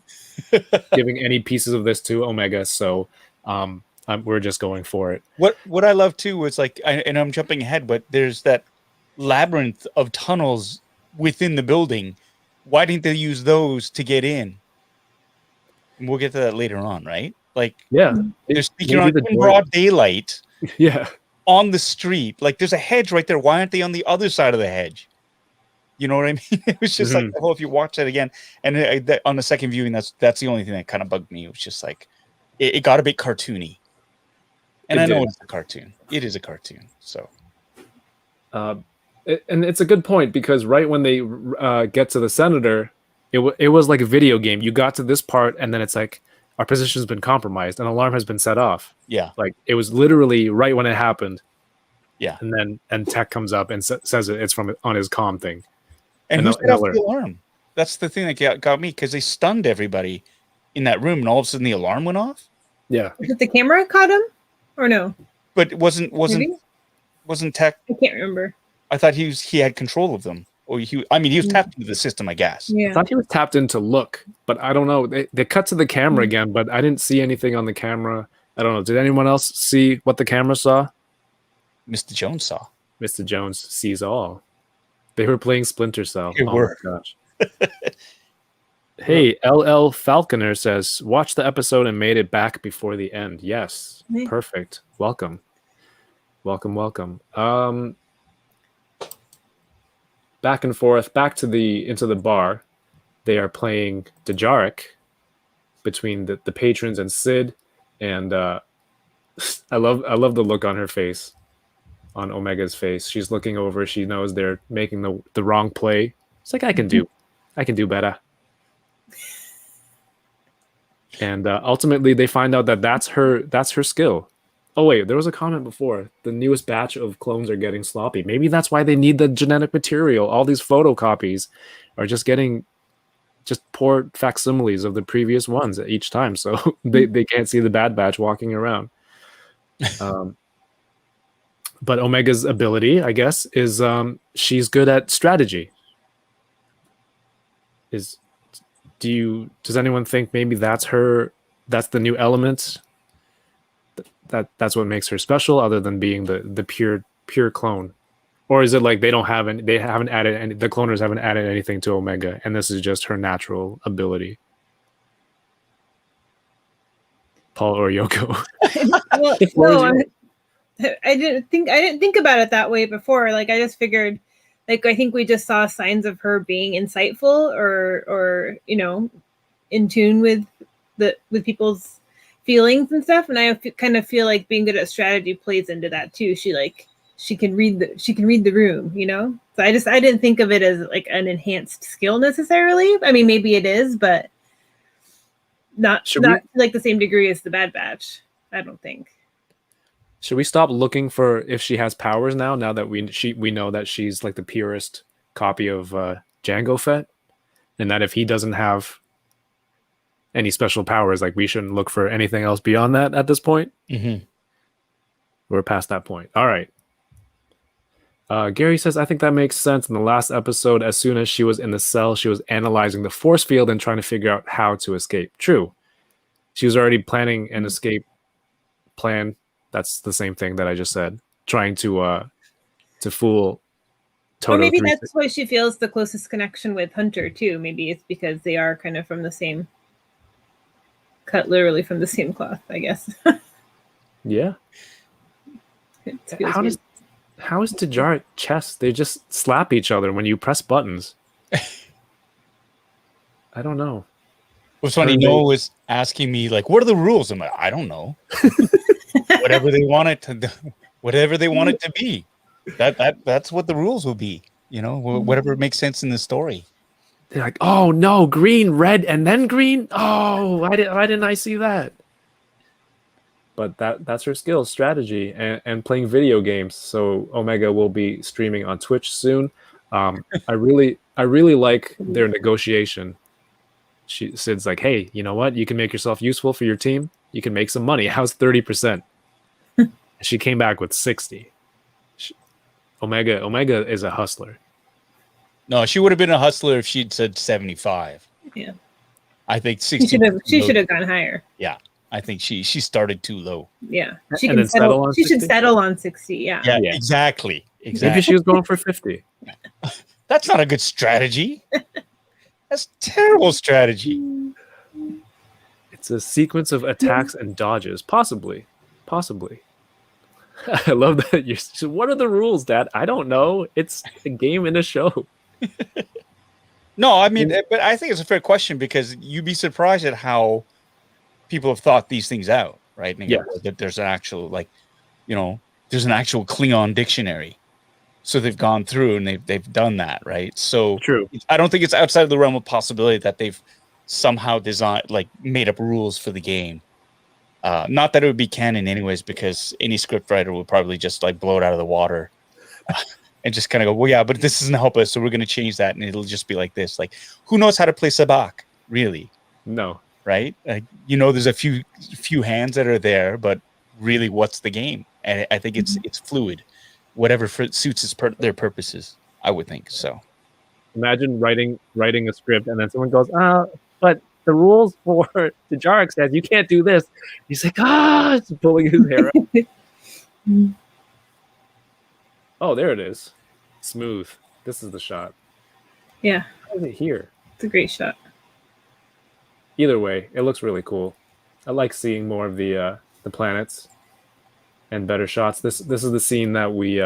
giving any pieces of this to Omega. So we're just going for it. What I love too was like, and I'm jumping ahead, but there's that labyrinth of tunnels within the building. Why didn't they use those to get in? And we'll get to that later on, right? Like, yeah, they're speaking on in broad daylight. Yeah, on the street. Like, there's a hedge right there. Why aren't they on the other side of the hedge? You know what I mean? It was just like, oh, if you watch that again, and on the second viewing, that's the only thing that kind of bugged me. It was just like, it got a bit cartoony. And I know it's a cartoon. It is a cartoon. So, and it's a good point, because right when they get to the senator, it was like a video game. You got to this part, and then it's like, our position has been compromised. An alarm has been set off. Yeah, like it was literally right when it happened. Yeah, and then Tech comes up and says it's from on his comm thing. And who set off the alarm? That's the thing that got me, because they stunned everybody in that room, and all of a sudden the alarm went off. Yeah, was it the camera caught him, or no? But it wasn't Tech. I can't remember. I thought he had control of them. Or he was tapped into the system, I guess. Yeah. I thought he was tapped in to look, but I don't know. They cut to the camera again, but I didn't see anything on the camera. I don't know. Did anyone else see what the camera saw? Mr. Jones saw. Mr. Jones sees all. They were playing Splinter Cell. They were. My gosh. Hey, LL Falconer says, watch the episode and made it back before the end. Yes. Perfect. Welcome. Welcome. Back and forth, back to into the bar. They are playing Dejarik between the patrons and Sid, and I love the look on her face, on Omega's face. She's looking over. She knows they're making the wrong play. It's like, I can do better. And ultimately, they find out that that's her skill. Oh wait, there was a comment before. The newest batch of clones are getting sloppy. Maybe that's why they need the genetic material. All these photocopies are just getting poor facsimiles of the previous ones each time, so they can't see the Bad Batch walking around. But Omega's ability, I guess, is she's good at strategy. Does anyone think maybe that's the new element? That's what makes her special, other than being the pure clone, Or is it like they haven't added any, the cloners haven't added anything to Omega, and this is just her natural ability? Paul or Yoko? Well, no, I didn't think about it that way before. Like I just figured, like I think we just saw signs of her being insightful or in tune with people's feelings and stuff. And I kind of feel like being good at strategy plays into that too. She can read the room, So I didn't think of it as like an enhanced skill necessarily. I mean, maybe it is, but not like the same degree as the Bad Batch. I don't think. Should we stop looking for if she has powers now that we know that she's like the purest copy of Jango Fett, and that if he doesn't have any special powers, like we shouldn't look for anything else beyond that at this point? Mm-hmm. We're past that point. All right. Gary says, I think that makes sense. In the last episode, as soon as she was in the cell, she was analyzing the force field and trying to figure out how to escape. True. She was already planning an escape plan. That's the same thing that I just said. Trying to fool Toto. Or maybe that's why she feels the closest connection with Hunter, too. Maybe it's because they are kind of from the same... cut literally from the same cloth, I guess. Yeah. How is Dejarik chess? They just slap each other when you press buttons. I don't know. What's funny, Noah was asking me, like, what are the rules? I'm like, I don't know. Whatever they want it to be. That's what the rules will be. Whatever makes sense in the story. They're like, oh no, green, red, and then green. Oh, why didn't I see that? But that's her skill, strategy, and playing video games. So Omega will be streaming on Twitch soon. I really like their negotiation. Sid's like, hey, you know what? You can make yourself useful for your team. You can make some money. How's 30%? She came back with 60. Omega is a hustler. No, she would have been a hustler if she'd said 75. Yeah. I think 60. She should have gone higher. Yeah. I think she started too low. Yeah. She should settle on 60. Yeah. Yeah, exactly. Maybe she was going for 50. That's not a good strategy. That's terrible strategy. It's a sequence of attacks and dodges. Possibly. I love that. What are the rules, Dad? I don't know. It's a game in a show. No, I mean, but I think it's a fair question because you'd be surprised at how people have thought these things out, right? And that there's an actual, there's an actual Klingon dictionary. So they've gone through and they've done that, right? So true. I don't think it's outside of the realm of possibility that they've somehow made up rules for the game. Not that it would be canon anyways, because any scriptwriter would probably just blow it out of the water and just kind of go, well, yeah, but this doesn't help us, so we're going to change that, and it'll just be like this. Like, who knows how to play sabacc, really? No. Right? There's a few hands that are there, but really, what's the game? And I think it's fluid, whatever suits their purposes. I would think so. Imagine writing a script, and then someone goes, but the rules for Dejarik says you can't do this. He's like, it's pulling his hair out. Oh, there it is. Smooth. This is the shot. Yeah. How is it here? It's a great shot. Either way, it looks really cool. I like seeing more of the planets and better shots. This is the scene that we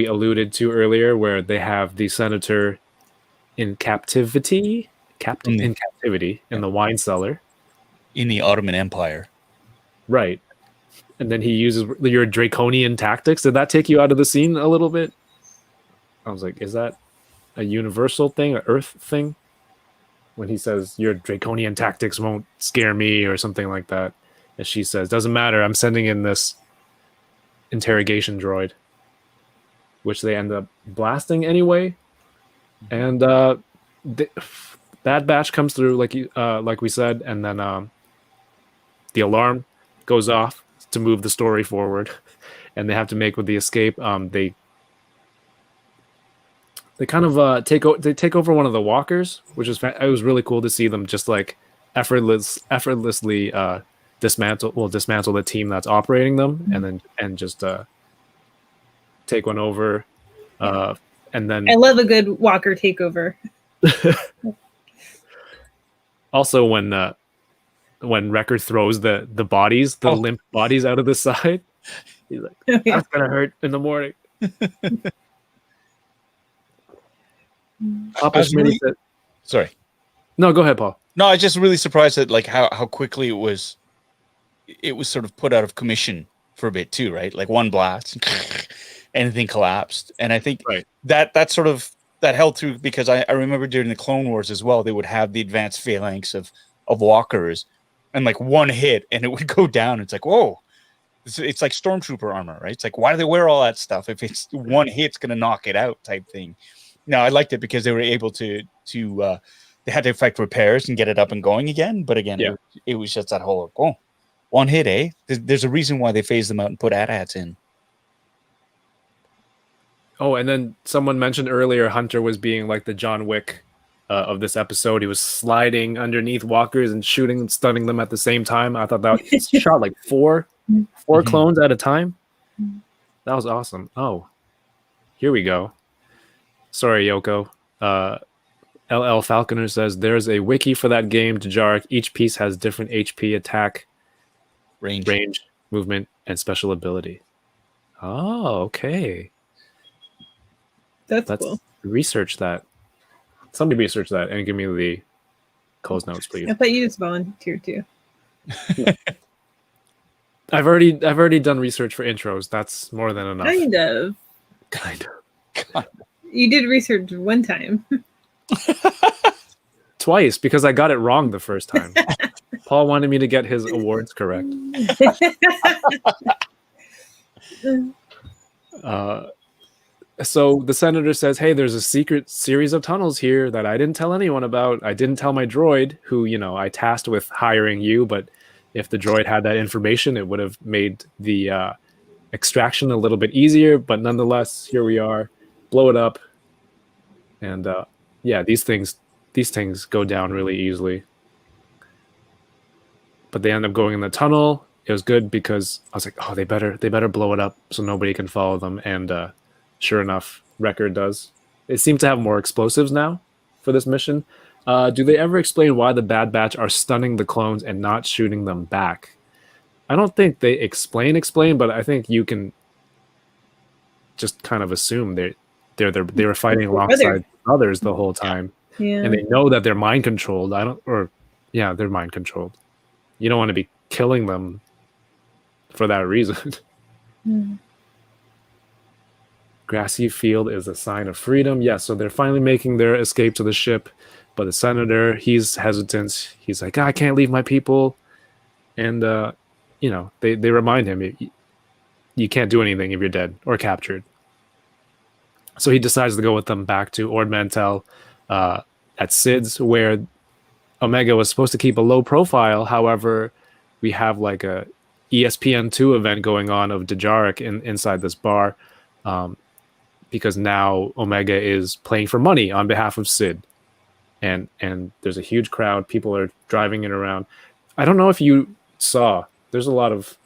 alluded to earlier, where they have the senator in captivity. In captivity in the wine cellar in the Ottoman Empire, right? And then he uses your draconian tactics. Did that take you out of the scene a little bit? I was like, is that a universal thing, an Earth thing? When he says your draconian tactics won't scare me or something like that, as she says, doesn't matter, I'm sending in this interrogation droid, which they end up blasting anyway. And Bad Batch comes through, like we said, and then the alarm goes off to move the story forward, and they have to make with the escape. They kind of take over one of the walkers, which is it was really cool to see them just effortlessly dismantle the team that's operating them, and just take one over. And then I love a good Walker takeover. also when Wrecker throws the bodies, the limp bodies out of the side, he's like, that's gonna hurt in the morning. Papa Schmitty said, sorry. No, go ahead, Paul. No, I was just really surprised at like how quickly it was sort of put out of commission for a bit too, right? Like one blast, anything collapsed. And I think that sort of that held through because I remember during the Clone Wars as well, they would have the advanced phalanx of walkers and like one hit and it would go down. It's like, whoa. It's like stormtrooper armor, right? It's like, why do they wear all that stuff if it's one hit's gonna knock it out type thing? No, I liked it because they were able to they had to effect repairs and get it up and going again. But again, it was just that whole one hit, eh? There's a reason why they phased them out and put AT-ATs in. Oh, and then someone mentioned earlier Hunter was being like the John Wick of this episode. He was sliding underneath walkers and shooting and stunning them at the same time. I thought that shot like four clones at a time. That was awesome. Oh, here we go. Sorry, Yoko. LL Falconer says there's a wiki for that game, Dejarik. Each piece has different HP, attack, range, movement, and special ability. Oh, okay. That's cool. Research that. Somebody research that and give me the close notes, please. I thought you just volunteered too. I've already done research for intros. That's more than enough. Kind of. You did research one time. Twice, because I got it wrong the first time. Paul wanted me to get his awards correct. So the senator says, hey, there's a secret series of tunnels here that I didn't tell anyone about. I didn't tell my droid, who, I tasked with hiring you, but if the droid had that information, it would have made the extraction a little bit easier. But nonetheless, here we are. Blow it up. And these things go down really easily. But they end up going in the tunnel. It was good because I was like, oh, they better blow it up so nobody can follow them. And sure enough, Wrecker does. They seem to have more explosives now for this mission. Do they ever explain why the Bad Batch are stunning the clones and not shooting them back? I don't think they explain, but I think you can just kind of assume they were fighting alongside others the whole time. Yeah. And they know that they're mind controlled. They're mind controlled. You don't want to be killing them for that reason. Grassy field is a sign of freedom. Yeah, so they're finally making their escape to the ship. But the senator, he's hesitant. He's like, I can't leave my people. And, they remind him, you can't do anything if you're dead or captured. So he decides to go with them back to Ord Mantell at Sid's, where Omega was supposed to keep a low profile. However, we have like a ESPN2 event going on of Dejarik inside this bar because now Omega is playing for money on behalf of Sid. And there's a huge crowd. People are driving it around. I don't know if you saw, there's a lot of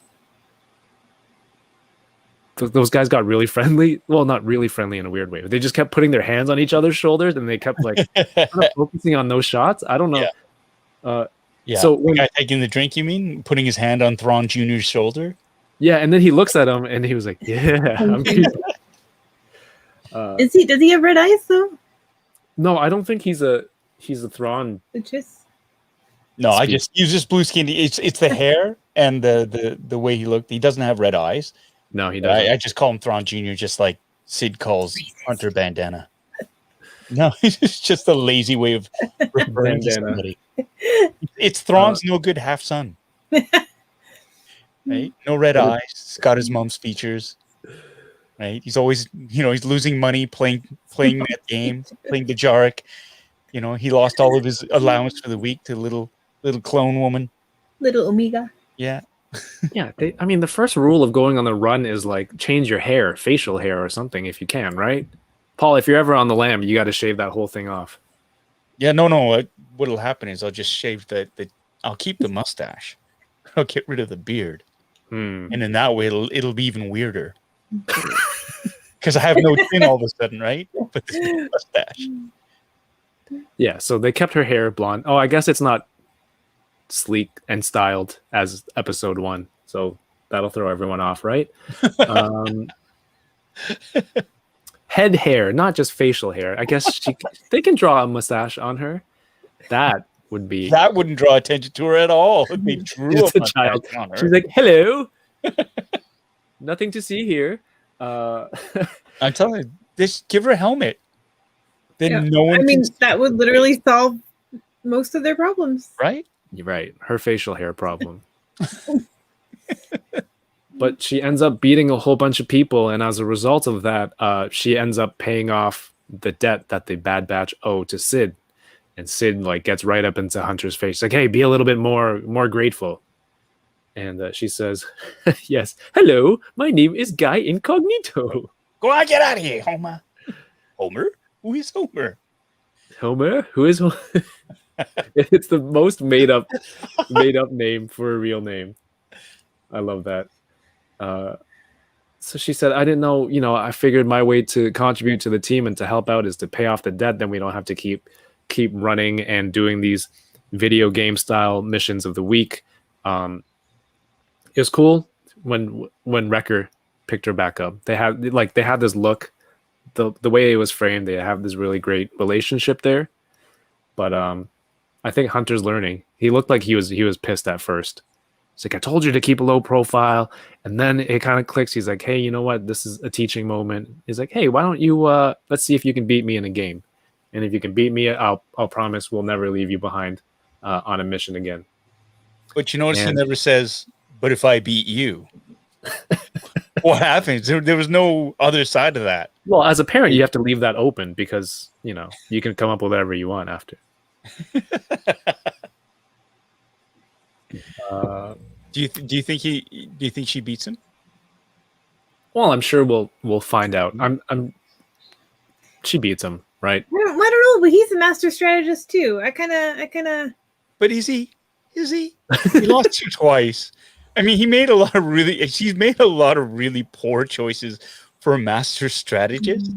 those guys got really friendly. Well, not really friendly in a weird way, but they just kept putting their hands on each other's shoulders and they kept like kind of focusing on those shots. I don't know. So when guy taking the drink, you mean putting his hand on Thrawn Jr.'s shoulder? Yeah, and then he looks at him and he was like, "Yeah." Does he have red eyes though? No, I don't think he's a Thrawn. No, I just he's just blue skinned. It's the hair and the way he looked. He doesn't have red eyes. No, he doesn't. I just call him Thrawn Jr. just like Sid calls Hunter Bandana. No, it's just a lazy way of referring to somebody. It's Thrawn's no good half son. Right? No red eyes. He's got his mom's features. Right? He's always, he's losing money playing that game, playing Dejarik. He lost all of his allowance for the week to little clone woman. Little Omega. Yeah. Yeah, the first rule of going on the run is like change your hair, facial hair or something if you can, right? Paul, if you're ever on the lam, you got to shave that whole thing off. Yeah, no. What'll happen is I'll just shave I'll keep the mustache. I'll get rid of the beard. And in that way, it'll be even weirder. because I have no chin all of a sudden, right? But this mustache. Yeah, so they kept her hair blonde. Oh, I guess it's not sleek and styled as episode 1, so that'll throw everyone off, right? Head hair, not just facial hair. I guess they can draw a mustache on her. That would be That wouldn't draw attention to her at all. They drew just a a child. mustache on her. She's like, "Hello, nothing to see here." I'm telling you, just give her a helmet. Then Yeah. no one. I mean, can, that would literally solve most of their problems. right? You're right. Her facial hair problem. But she ends up beating a whole bunch of people, and as a result of that, she ends up paying off the debt that the Bad Batch owe to Sid. And Sid like gets right up into Hunter's face, like, "Hey, be a little bit more grateful." And she says, "Yes, hello, my name is Guy Incognito." Go on, get out of here, Homer. Homer? Who is Homer? Homer? Who is? It's the most made up name for a real name. I love that. So she said, "I didn't know. I figured my way to contribute to the team and to help out is to pay off the debt. Then we don't have to keep running and doing these video game style missions of the week." It was cool when Wrecker picked her back up. They had this look, the way it was framed. They have this really great relationship there. But I think Hunter's learning. He looked like he was pissed at first. He's like, "I told you to keep a low profile," and then it kind of clicks. He's like, "Hey, you know what? This is a teaching moment." He's like, "Hey, why don't you let's see if you can beat me in a game, and if you can beat me, I'll promise we'll never leave you behind on a mission again." But you notice he never says, "But if I beat you," what happens? There was no other side of that. Well, as a parent, you have to leave that open because you can come up with whatever you want after. Do you think she beats him? Well, I'm sure we'll find out. She beats him, right? I don't know, but he's a master strategist too. I kind of. But is he? He lost you twice. I mean, she's made a lot of really poor choices for a master strategist.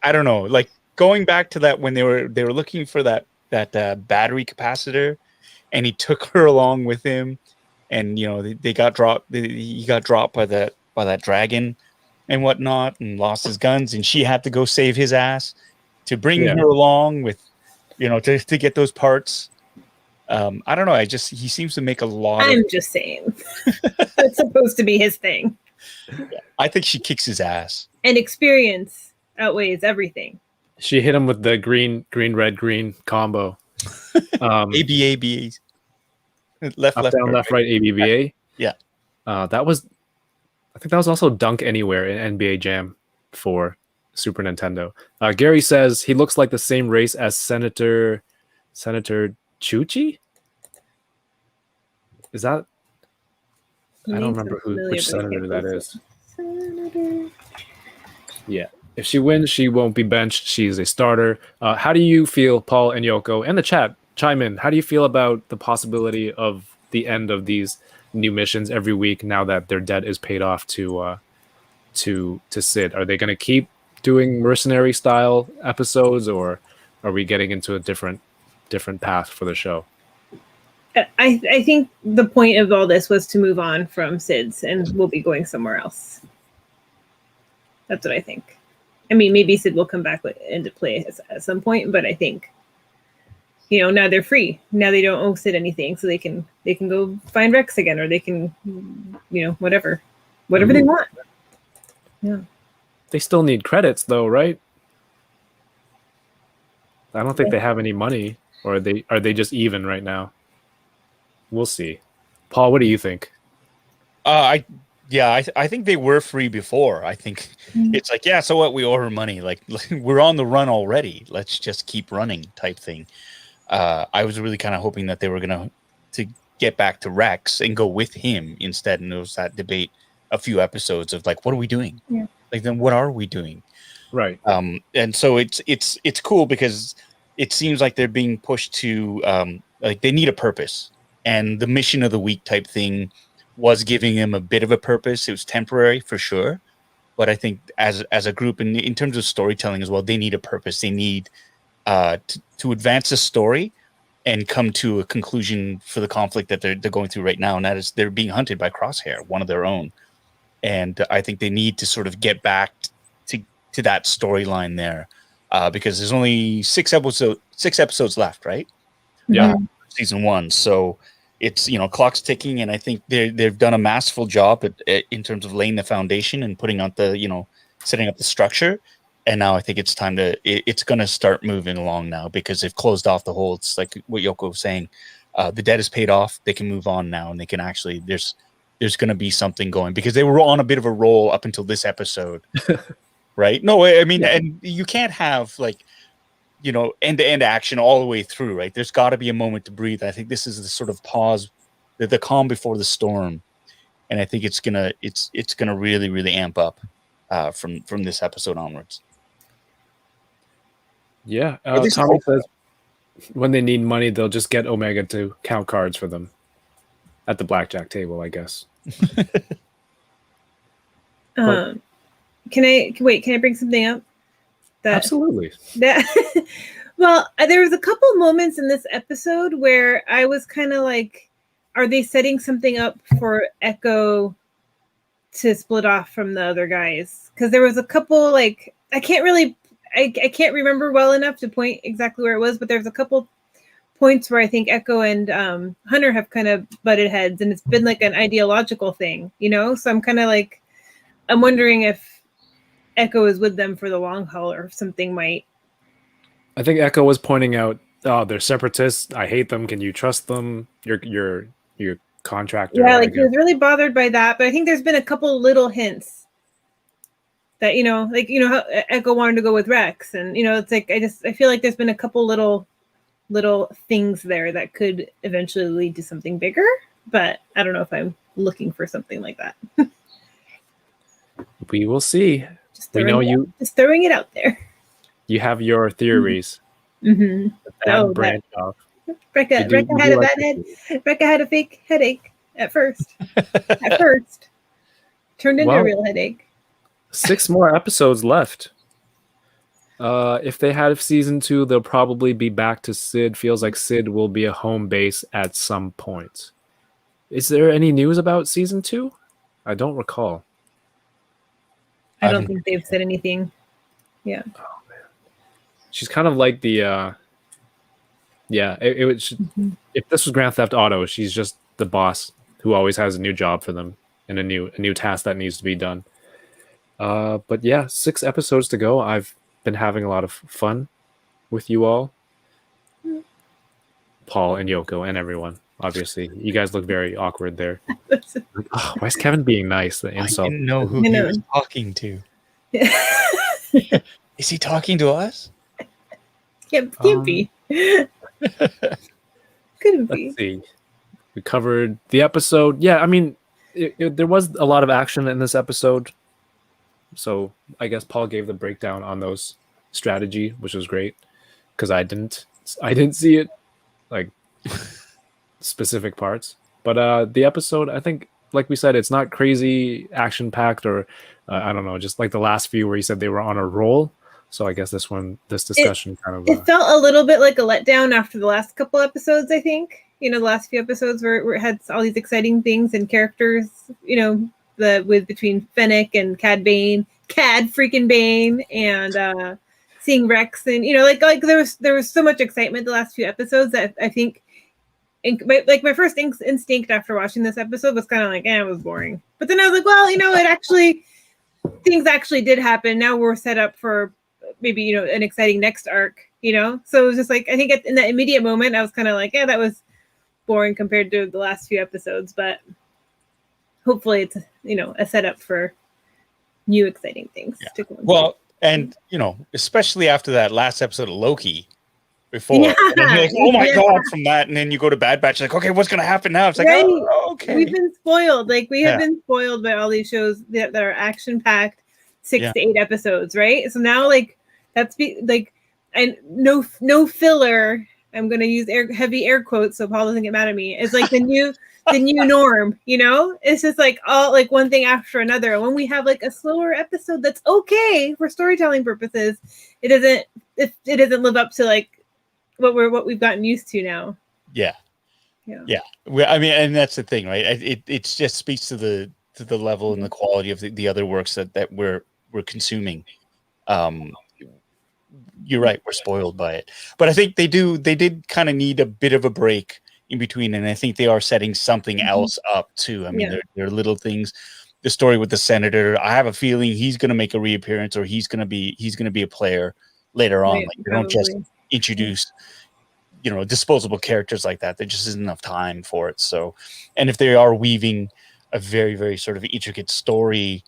I don't know. Like going back to that when they were looking for that battery capacitor, and he took her along with him, and they got dropped. He got dropped by that dragon and whatnot, and lost his guns, and she had to go save his ass to bring her along with, to get those parts. I don't know. He seems to make a lot. I'm just saying, it's supposed to be his thing. Yeah, I think she kicks his ass. And experience outweighs everything. She hit him with the green, red, green combo. ABA, left, up, down, left, right, ABBA. Yeah. I think that was also Dunk Anywhere in NBA Jam for Super Nintendo. Gary says he looks like the same race as Senator Chuchi? Is that? I don't remember which senator that is. Senator. Yeah. If she wins, she won't be benched. She's a starter. How do you feel, Paul and Yoko, and the chat, chime in. How do you feel about the possibility of the end of these new missions every week now that their debt is paid off to Sid? Are they going to keep doing mercenary style episodes, or are we getting into a different path for the show? I think the point of all this was to move on from Sid's, and we'll be going somewhere else. That's what I think. I mean, maybe Sid will come back into play at some point, but I think, now they're free. Now they don't owe Sid anything, so they can go find Rex again, or they can, whatever they want. Yeah. They still need credits, though, right? I don't think they have any money, or are they just even right now? We'll see. Paul, what do you think? I think they were free before. I think it's like, yeah, so what? We owe her money. Like we're on the run already. Let's just keep running type thing. I was really kind of hoping that they were going to get back to Rex and go with him instead. And there was that debate a few episodes of like, what are we doing? Yeah. Like, then what are we doing? Right. And so it's cool because it seems like they're being pushed to like they need a purpose, and the mission of the week type thing was giving him a bit of a purpose. It was temporary for sure, But I think as a group, and in terms of storytelling as well, they need a purpose. They need to advance the story and come to a conclusion for the conflict that they're going through right now, and that is they're being hunted by Crosshair, one of their own. And I think they need to sort of get back to that storyline there, because there's only six episodes left, right? Yeah. Season 1. So it's, clock's ticking, and I think they've done a masterful job in terms of laying the foundation and putting out the, setting up the structure. And now I think it's time it's going to start moving along now, because they've closed off the hole. It's like what Yoko was saying. The debt is paid off. They can move on now, and they can actually, there's going to be something going, because they were on a bit of a roll up until this episode. Right? No, I mean, and you can't have end-to-end action all the way through, right? There's got to be a moment to breathe. I think this is the sort of pause, the calm before the storm, and I think it's gonna really, really amp up from this episode onwards. Yeah, Tommy says when they need money, they'll just get Omega to count cards for them at the blackjack table, I guess. Can I bring something up? Absolutely. Well, there was a couple moments in this episode where I was kind of like, are they setting something up for Echo to split off from the other guys? Because there was a couple, like, I can't remember well enough to point exactly where it was, but there's a couple points where I think Echo and Hunter have kind of butted heads, and it's been like an ideological thing, So I'm kind of like, I'm wondering if Echo is with them for the long haul, or if something might. I think Echo was pointing out, oh, they're separatists. I hate them. Can you trust them? Your contractor. Yeah, like he was really bothered by that. But I think there's been a couple little hints that, how Echo wanted to go with Rex, and it's like I feel like there's been a couple little things there that could eventually lead to something bigger. But I don't know if I'm looking for something like that. We will see. Just throwing it out there. You have your theories. Mm-hmm. Branch off. Becca had a fake headache at first. Turned into a real headache. 6 more episodes left. If they have season 2, they'll probably be back to Sid. Feels like Sid will be a home base at some point. Is there any news about season 2? I don't recall. I don't think they've said anything. Yeah. Oh man, she's kind of like the. It was. If this was Grand Theft Auto, she's just the boss who always has a new job for them and a new task that needs to be done. But yeah, 6 episodes to go. I've been having a lot of fun with you all, Paul and Yoko and everyone. Obviously, you guys look very awkward there. Oh, why is Kevin being nice? The insult. I didn't know who he was talking to. Is he talking to us? Can't be. Couldn't be. Let's see. We covered the episode. Yeah, I mean, there was a lot of action in this episode. So I guess Paul gave the breakdown on those strategy, which was great, because I didn't see it, like specific parts. But the episode, I think, like we said, it's not crazy action packed, or I don't know, just like the last few where he said they were on a roll. So I guess this discussion it felt a little bit like a letdown after the last couple episodes. I think the last few episodes where it had all these exciting things and characters. Between Fennec and Cad freaking Bane, and seeing Rex, and like there was so much excitement the last few episodes that I think. My first instinct after watching this episode was kind of like, it was boring. But then I was like, well, things actually did happen. Now we're set up for maybe, an exciting next arc, So it was just like, I think in that immediate moment, I was kind of like, that was boring compared to the last few episodes. But hopefully it's, a setup for new exciting things to go into. Well, and, especially after that last episode of Loki, before. And then you're like, oh my God, from that. And then you go to Bad Batch, like, okay, what's going to happen now? It's like, oh, okay. We've been spoiled. Like, we have been spoiled by all these shows that are action-packed 6 to 8 episodes, right? So now, like, and no filler. I'm going to use heavy air quotes so Paul doesn't get mad at me. It's like the new norm, you know? It's just like all like one thing after another. And when we have like a slower episode that's okay for storytelling purposes, it doesn't live up to like what we've gotten used to now. Yeah. I mean, and that's the thing, right? It just speaks to the level and the quality of the other works that we're consuming. You're right, we're spoiled by it, but I think they did kind of need a bit of a break in between, and I think they are setting something else up too. I mean, there are little things. The story with the senator, I have a feeling he's going to make a reappearance, or he's going to be a player later on. Like, they don't just introduce disposable characters like that. There just isn't enough time for it. So, and if they are weaving a very, very sort of intricate story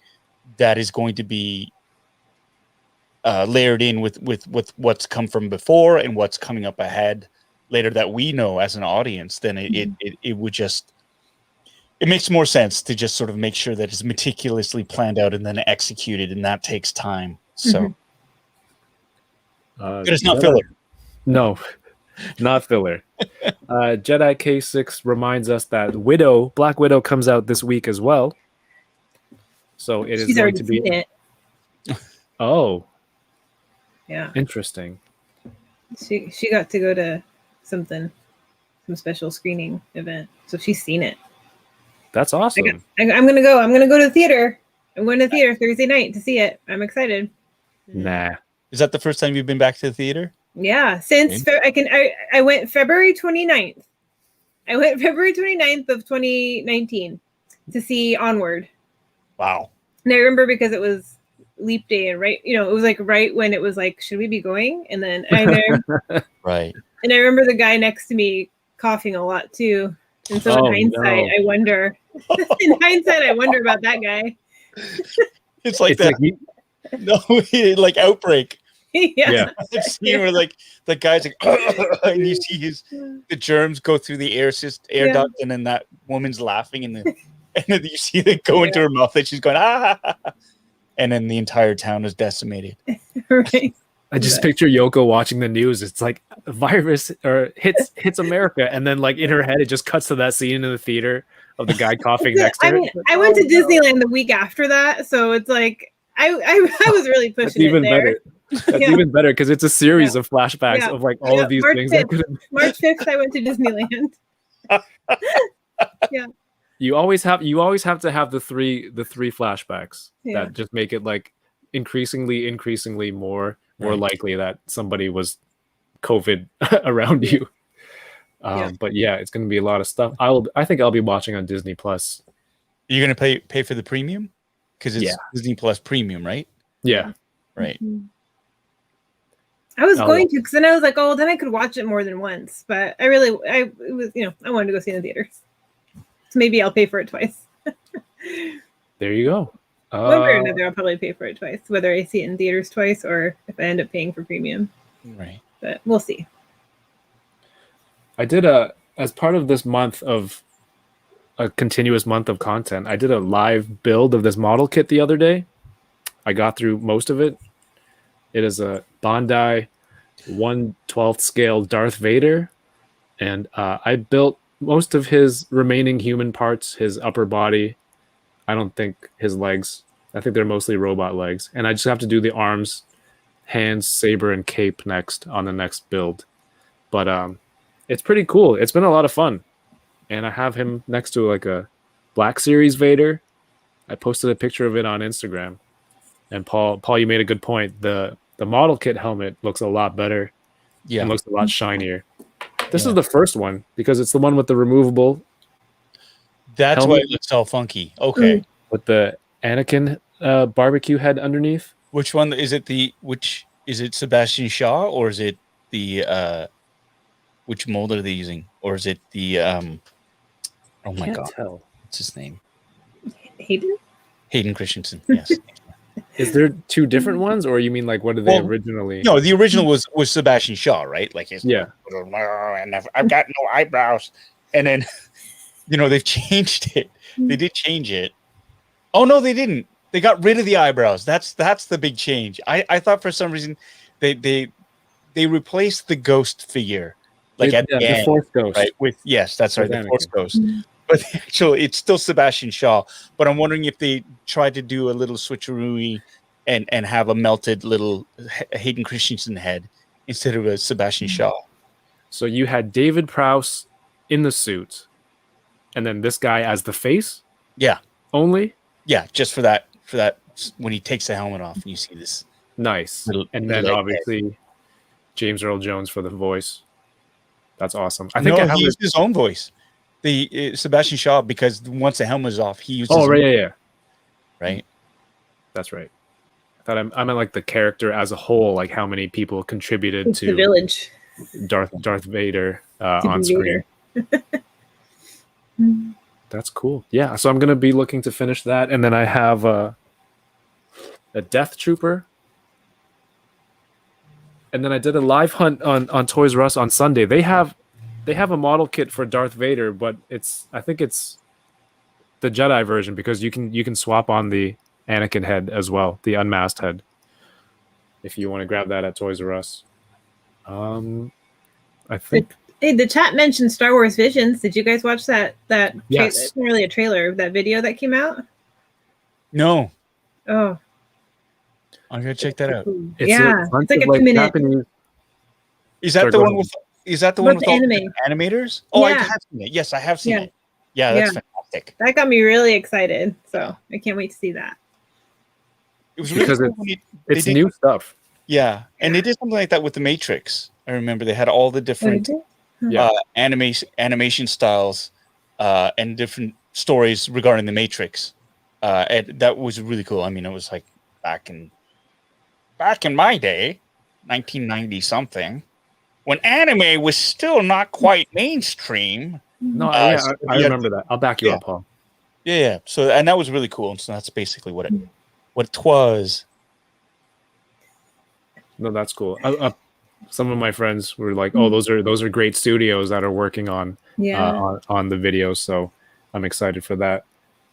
that is going to be layered in with what's come from before and what's coming up ahead later that we know as an audience, then it would just, it makes more sense to just sort of make sure that it's meticulously planned out and then executed, and that takes time. So but it's not filler. No, not filler. Jedi K6 reminds us that Black Widow comes out this week as well. So it is going to be it. Oh. Yeah. Interesting. She got to go to some special screening event. So she's seen it. That's awesome. I'm gonna go. I'm gonna go to the theater. I'm going to the theater Thursday night to see it. I'm excited. Nah. Is that the first time you've been back to the theater? Yeah, since I went February 29th. I went February 29th of 2019 to see Onward. Wow. And I remember because it was leap day, and it was like right when it was like, should we be going? And then right. And I remember the guy next to me coughing a lot too. And so in hindsight, I wonder. In hindsight, I wonder about that guy. It's like like outbreak. Yeah. Where like the guy's like, and you see the germs go through the air duct, and then that woman's laughing, and then you see it go into her mouth, and she's going and then the entire town is decimated. Right. I just picture Yoko watching the news. It's like a virus or hits America, and then like in her head, it just cuts to that scene in the theater of the guy coughing next to her. I mean, I went to Disneyland the week after that, so it's like I was really pushing it there. Better. That's even better because it's a series of flashbacks of like all of these things. March 5th, I went to Disneyland. Yeah. You always have to have the three flashbacks that just make it like increasingly more likely that somebody was COVID around you. But yeah, it's going to be a lot of stuff. I think I'll be watching on Disney Plus. You're going to pay for the premium because it's Disney Plus Premium, right? Yeah. Right. Mm-hmm. I was going to, because then I was like, oh, then I could watch it more than once. But I wanted to go see it in the theaters. So maybe I'll pay for it twice. There you go. One way or another, I'll probably pay for it twice, whether I see it in theaters twice or if I end up paying for premium. Right. But we'll see. I did as part of this month of a continuous month of content, I did a live build of this model kit the other day. I got through most of it. It is a Bandai 1/12 scale Darth Vader. And I built most of his remaining human parts, his upper body. I don't think his legs. I think they're mostly robot legs. And I just have to do the arms, hands, saber, and cape next on the next build. But it's pretty cool. It's been a lot of fun. And I have him next to like a Black Series Vader. I posted a picture of it on Instagram. And Paul, you made a good point. The model kit helmet looks a lot better. Yeah. And looks a lot shinier. This is the first one because it's the one with the removable. That's why it looks all funky. Okay. With the Anakin barbecue head underneath. Which one is it? Is it Sebastian Shaw or is it the which mold are they using? Or is it the oh my god. Tell. What's his name? Hayden Christensen. Yes. Is there two different ones, or you mean like what did they originally? No, the original was Sebastian Shaw, right? Like his and I've got no eyebrows, and then they've changed it. They did change it. Oh no, they didn't. They got rid of the eyebrows. That's the big change. I thought for some reason they replaced the ghost figure like at the the end, Force Ghost. right? That's right, With the Force Anakin. Ghost. But actually, it's still Sebastian Shaw. But I'm wondering if they tried to do a little switcheroo and have a melted little Hayden Christensen head instead of a Sebastian Shaw. So you had David Prowse in the suit, and then this guy as the face Yeah, only. yeah, just for that when he takes the helmet off and you see this Nice. And then little obviously James Earl Jones for the voice. That's awesome. I head. think No, I have he used his own voice. The Sebastian Shaw, because once the helmet is off, he uses. Oh, right, yeah. Right. That's right. I thought I meant like the character as a whole, like how many people contributed It's to the village. Darth Vader To on be screen. That's cool. Yeah, so I'm gonna be looking to finish that, and then I have a Death Trooper, and then I did a live hunt on Toys R Us on Sunday. They have a model kit for Darth Vader, but I think it's the Jedi version because you can swap on the Anakin head as well, the unmasked head, if you want to grab that at Toys R Us. I think. Hey, the chat mentioned Star Wars Visions. Did you guys watch that? Yes. It's not really a trailer. That video that came out. No, Oh, I'm gonna check that out. It's yeah, a bunch it's like of, a 2-minute. Japanese. Is that Sorry, the go one ahead. with? Is that the one with all anime. the animators? Oh, I Yeah. have seen it. Yes, I have seen Yeah. it. Yeah, that's Yeah. fantastic. That got me really excited. So I can't wait to see that. It was really Because cool when they It's did- new stuff. Yeah, and they did something like that with the Matrix. I remember they had all the different Yeah. animation styles and different stories regarding the Matrix. And that was really cool. I mean, it was like back in my day, 1990 something, when anime was still not quite mainstream. No, Uh, yeah, so I yeah. remember that. I'll back you Yeah. up, Paul. Yeah. So, and that was really cool. And so that's basically what it was. No, that's cool. Some of my friends were like, "Oh, those are great studios that are working on on the videos." So I'm excited for that.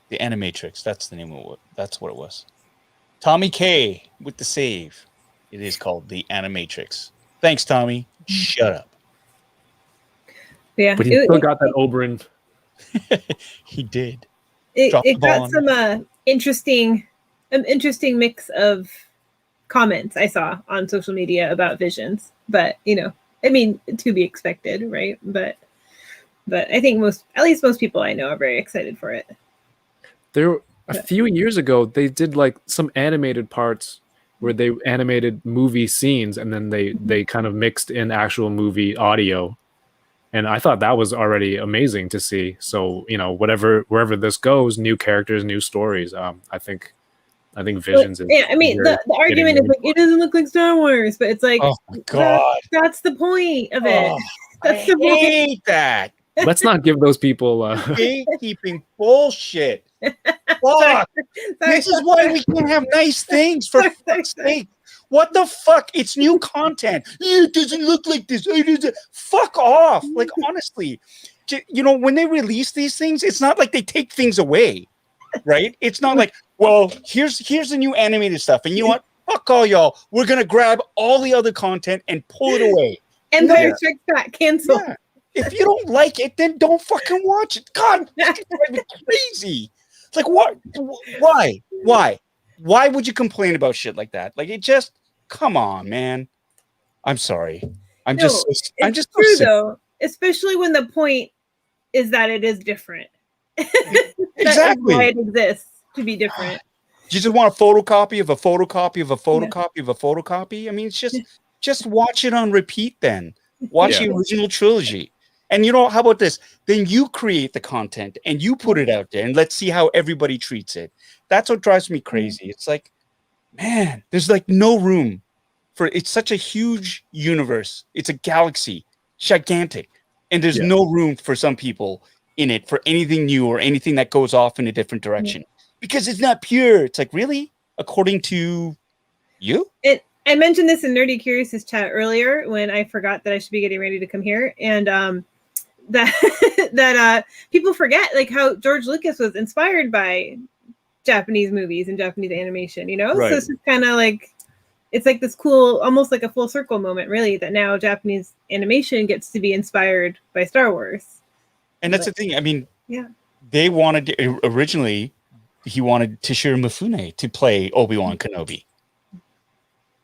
The Animatrix. That's the name of it. That's what it was. Tommy K with the save. It is called the Animatrix. Thanks, Tommy. Shut up. Yeah, But he still got that Oberyn. He did. it Drop the ball got some interesting mix of comments I saw on social media about Visions, but I mean, to be expected, right? But I think most people I know are very excited for it. There, a few years ago, they did like some animated parts where they animated movie scenes, and then they kind of mixed in actual movie audio. And I thought that was already amazing to see. So wherever this goes, new characters, new stories. I think Visions. Yeah, I mean, the argument is like it doesn't look like Star Wars, but it's like, oh my god, that's the point of it. That's I the point. hate that. Let's not give those people. Gatekeeping bullshit. Fuck. This is why we can't have nice things, for fuck's sake. What the fuck? It's new content. It doesn't look like this. Fuck off. Like, honestly, when they release these things, it's not like they take things away, right? It's not like, well, here's the new animated stuff. And you know what? Fuck all y'all. We're going to grab all the other content and pull it away. Empire Strikes Back, cancel. Yeah. If you don't like it, then don't fucking watch it. God, it's driving me crazy. It's like, what? Why would you complain about shit like that? Like, it just, come on, man. I'm sorry. I'm just true though, especially when the point is that it is different. Exactly. Why it exists to be different. You just want a photocopy of a photocopy of a photocopy of a photocopy. I mean, it's just watch it on repeat. Then watch the original trilogy. And how about this? Then you create the content and you put it out there, and let's see how everybody treats it. That's what drives me crazy. It's like, man, there's like no room for it's such a huge universe. It's a galaxy, gigantic, and there's no room for some people in it for anything new or anything that goes off in a different direction because it's not pure. It's like, really? According to you? I mentioned this in Nerdy Curious's chat earlier when I forgot that I should be getting ready to come here, and that people forget like how George Lucas was inspired by Japanese movies and Japanese animation, Right. So it's just kind of like it's like this cool, almost like a full circle moment, really, that now Japanese animation gets to be inspired by Star Wars. And that's the thing. I mean, yeah, they wanted originally, he wanted Toshiro Mifune to play Obi-Wan Kenobi.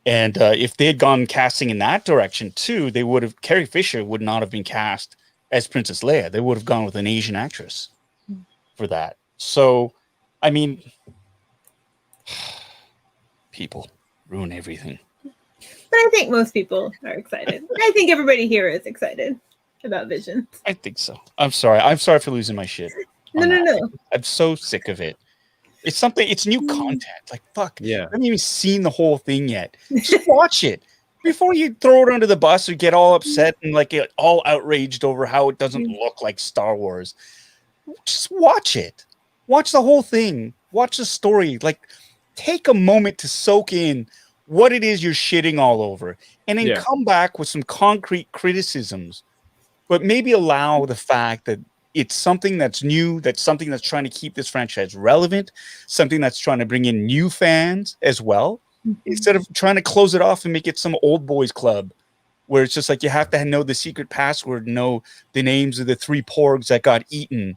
And if they had gone casting in that direction too, they would have, Carrie Fisher would not have been cast as Princess Leia. They would have gone with an Asian actress for that. So, I mean, people ruin everything. But I think most people are excited. I think everybody here is excited about Vision. I think so. I'm sorry for losing my shit. No. I'm so sick of it. It's something, it's new content. Like, fuck. Yeah. I haven't even seen the whole thing yet. Just watch it before you throw it under the bus or get all upset and like get all outraged over how it doesn't look like Star Wars. Just watch it. Watch the whole thing. Watch the story. Like, take a moment to soak in what it is you're shitting all over and then come back with some concrete criticisms, but maybe allow the fact that it's something that's new, that's something that's trying to keep this franchise relevant, something that's trying to bring in new fans as well, instead of trying to close it off and make it some old boys club where it's just like you have to know the secret password, know the names of the 3 porgs that got eaten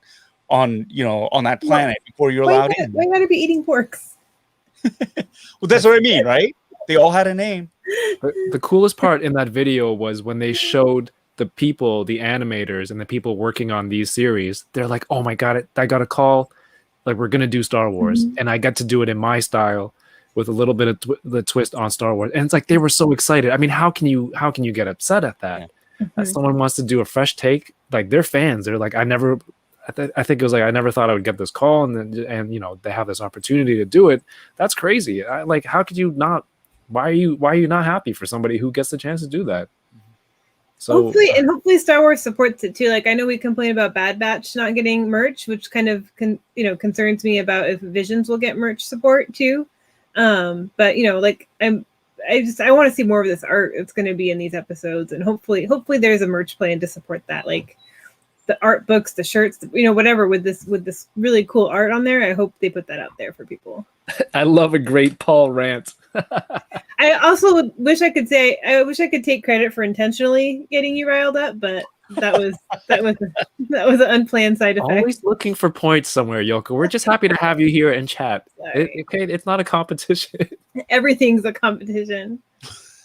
on, on that planet before you're allowed in. Why gotta be eating porks? Well, that's what I mean, right? They all had a name. The coolest part in that video was when they showed the people, the animators and the people working on these series. They're like, oh my God, I got a call. Like, we're going to do Star Wars. And I get to do it in my style with a little bit of the twist on Star Wars. And it's like, they were so excited. I mean, how can you get upset at that? That someone wants to do a fresh take? Like, they're fans. They're like, I think it was like, I never thought I would get this call. And they have this opportunity to do it. That's crazy. Like, how could you not, why are you not happy for somebody who gets the chance to do that? So hopefully Star Wars supports it too. Like, I know we complain about Bad Batch not getting merch, which kind of concerns me about if Visions will get merch support too. But like I want to see more of this art. It's going to be in these episodes, and hopefully there's a merch plan to support that. Like the art books, the shirts, whatever with this really cool art on there. I hope they put that out there for people. I love a great Paul rant. I also wish I could take credit for intentionally getting you riled up, but that was an unplanned side effect. Always looking for points somewhere, Yoko. We're just happy to have you here and chat. It's not a competition. Everything's a competition.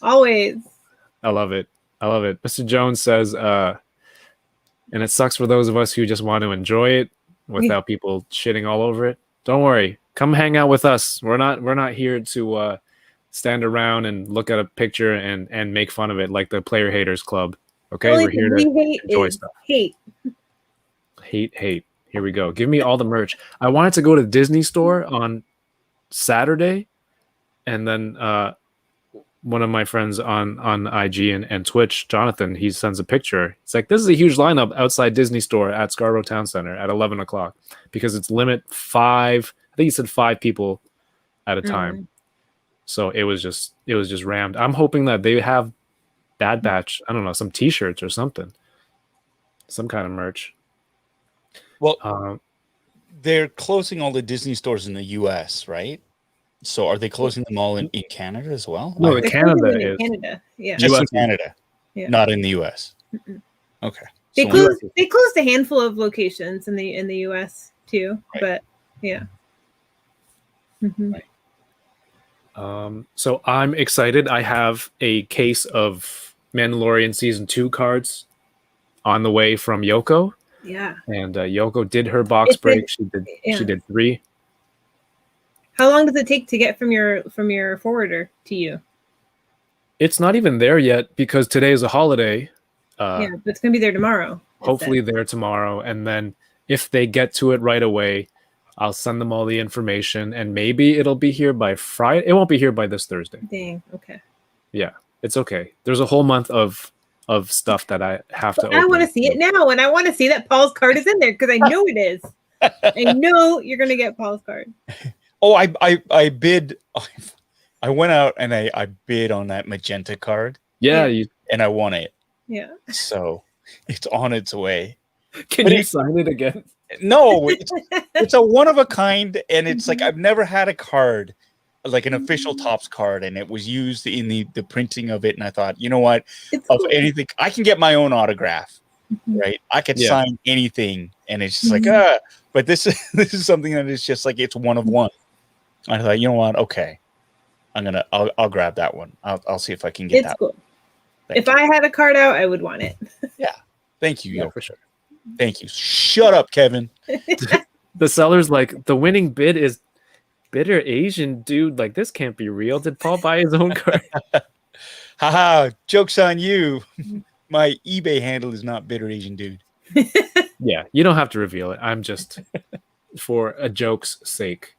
Always. I love it. Mr. Jones says, and it sucks for those of us who just want to enjoy it without people shitting all over it. Don't worry. Come hang out with us. We're not here to stand around and look at a picture and make fun of it like the Player Haters Club. Okay, we're here to enjoy stuff. Hate. Here we go. Give me all the merch. I wanted to go to the Disney store on Saturday, and then one of my friends on IG and Twitch, Jonathan, he sends a picture. It's like, this is a huge lineup outside Disney store at Scarborough Town Center at 11 o'clock because it's limit 5. I think he said 5 people at a time. So it was just rammed. I'm hoping that they have Bad Batch, I don't know, some t-shirts or something. Some kind of merch. Well, they're closing all the Disney stores in the US, right? So are they closing them all in Canada as well? No, Canada is. Canada, yeah. Just in Canada, not in the US. Okay. They closed a handful of locations in the US too, but yeah. Right. So I'm excited. I have a case of Mandalorian Season 2 cards on the way from Yoko. Yeah. And Yoko did her box break. She did 3. How long does it take to get from your forwarder to you? It's not even there yet because today is a holiday. But it's gonna be there tomorrow. Hopefully there tomorrow. And then if they get to it right away, I'll send them all the information and maybe it'll be here by Friday. It won't be here by this Thursday. Dang. Okay. Yeah, it's okay. There's a whole month of stuff that I have to open. I want to see it now, and I want to see that Paul's card is in there because I know it is. I know you're gonna get Paul's card. Oh, I bid. I went out and I bid on that magenta card. Yeah, and I won it. Yeah. So it's on its way. Can you sign it again? No, it's a one of a kind, and it's like I've never had a card like an official Topps card, and it was used in the printing of it. And I thought, you know what, It's of cool. anything, I can get my own autograph, right? I could sign anything, and it's just like, but this is something that is just like, it's one of one. I thought, you know what, okay, I'll grab that one. I'll see if I can get that. It's cool. Thank If you. I had a card out, I would want it. Yeah, thank you, Yoko. for sure. Thank you. Shut up, Kevin. The seller's like, the winning bid is bitter Asian dude. Like, this can't be real. Did Paul buy his own card? Haha, joke's on you. My eBay handle is not bitter Asian dude. Yeah, you don't have to reveal it. I'm just for a joke's sake.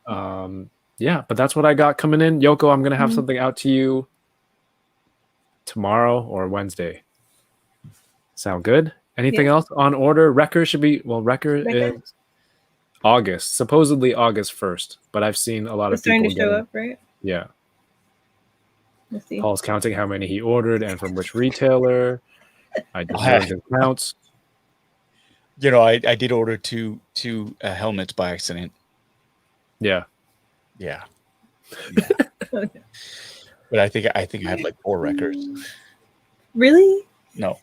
Yeah, but that's what I got coming in. Yoko, I'm gonna have something out to you tomorrow or Wednesday. Sound good? Anything else on order? Wrecker should be Wrecker is August, supposedly August 1st, but I've seen a lot It's of people starting to show up, right? Yeah. Let's see. Paul's counting how many he ordered and from which retailer. I just heard his counts. You know, I did order two helmets by accident. Yeah. Yeah. But I think I have like 4 records. Really? No.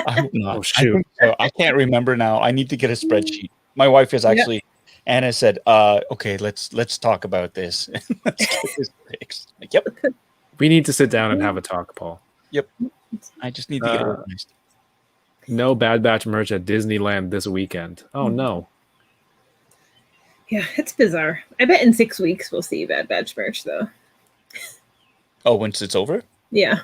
I hope not. Oh, shoot. I can't remember now. I need to get a spreadsheet. My wife is actually Anna said, okay, let's talk about this. Let's get this fixed. Like, yep. We need to sit down and have a talk, Paul. Yep. I just need to get organized. No Bad Batch merch at Disneyland this weekend. Oh no. Yeah, it's bizarre. I bet in 6 weeks we'll see Bad Batch merch though. Oh, once it's over? Yeah.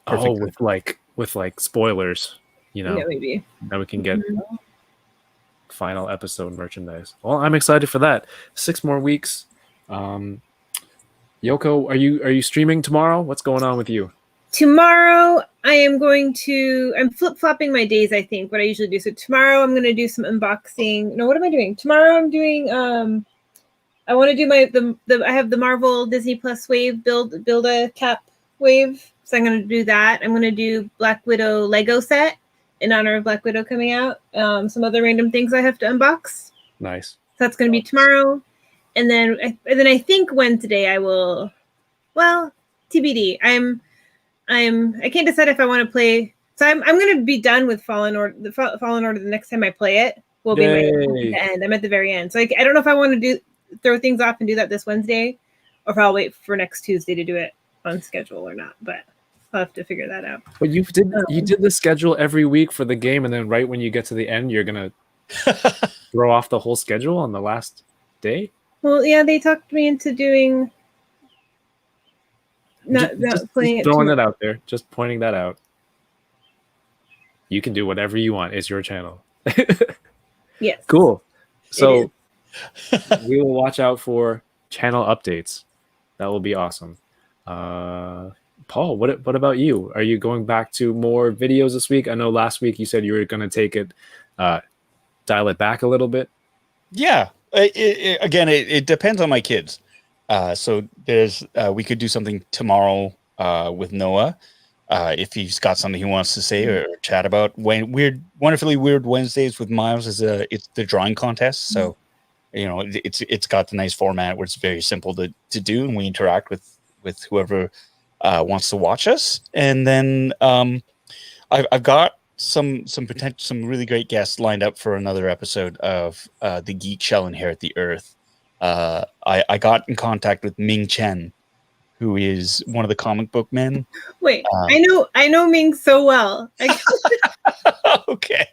Perfect. Oh, with like spoilers, you know. Yeah, maybe. Now we can get final episode merchandise. Well, I'm excited for that. 6 more weeks. Yoko, are you streaming tomorrow? What's going on with you? Tomorrow I'm flip-flopping my days, I think, what I usually do. So tomorrow I'm going to do some unboxing. No, what am I doing? Tomorrow I'm doing I want to do I have the Marvel Disney Plus wave build a cap wave. So I'm going to do that. I'm going to do Black Widow Lego set in honor of Black Widow coming out. Some other random things I have to unbox. Nice. So that's going to be tomorrow. And then I think Wednesday I will, well, TBD. I can't decide if I want to play. So I'm going to be done with Fallen Order the next time I play it. Will be the end. I'm at the very end. So I don't know if I want to throw things off and do that this Wednesday, or if I'll wait for next Tuesday to do it on schedule or not. But I'll have to figure that out. But you did the schedule every week for the game, and then right when you get to the end, you're gonna throw off the whole schedule on the last day. Well, yeah, they talked me into doing not playing it. Throwing it out there, just pointing that out. You can do whatever you want. It's your channel. Yes. Cool. So we will watch out for channel updates. That will be awesome. Paul, what about you? Are you going back to more videos this week? I know last week you said you were going to take it, dial it back a little bit. Yeah. It depends on my kids. So there's we could do something tomorrow with Noah if he's got something he wants to say or chat about. Wonderfully Weird Wednesdays with Miles it's the drawing contest. So you know it's got the nice format where it's very simple to do, and we interact with whoever wants to watch us. And then I've got some really great guests lined up for another episode of The Geek Shall Inherit the Earth. I got in contact with Ming Chen, who is one of the comic book men. Wait, I know Ming so well. Okay.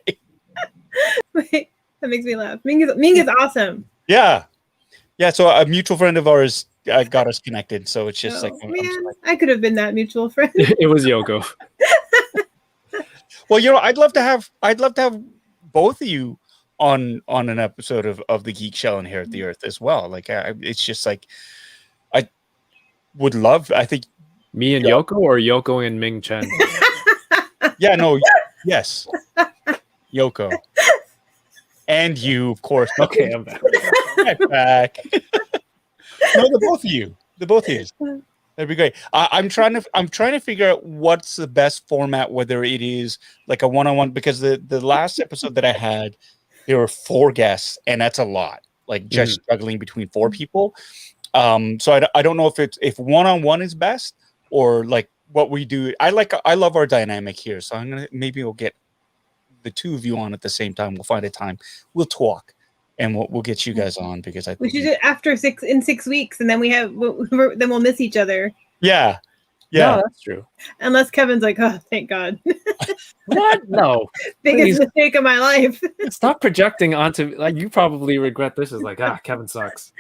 Wait, that makes me laugh. Ming is awesome. Yeah. So a mutual friend of ours got us connected. So it's just I could have been that mutual friend. It was Yoko. Well, you know, I'd love to have both of you on an episode of The Geek Shall Inherit the Earth as well. Like, it's just like I would love. I think me and Yoko, or Yoko and Ming Chen. Yeah, no, yes, Yoko, and you, of course. Okay, I'm back. Right back. No, the both of you. That'd be great. I'm trying to figure out what's the best format, whether it is like a one-on-one, because the last episode that I had, there were 4 guests, and that's a lot. like just juggling between 4 people. So I don't know if one-on-one is best or like what we do. I love our dynamic here. So maybe we'll get the 2 of you on at the same time. We'll find a time. We'll talk and we'll get you guys on because I think we should do it after 6 weeks, and then then we'll miss each other. Yeah. No, that's true. Unless Kevin's like, oh, thank God. What? No. Biggest mistake of my life. Stop projecting onto, like, you probably regret this. Is like, Kevin sucks.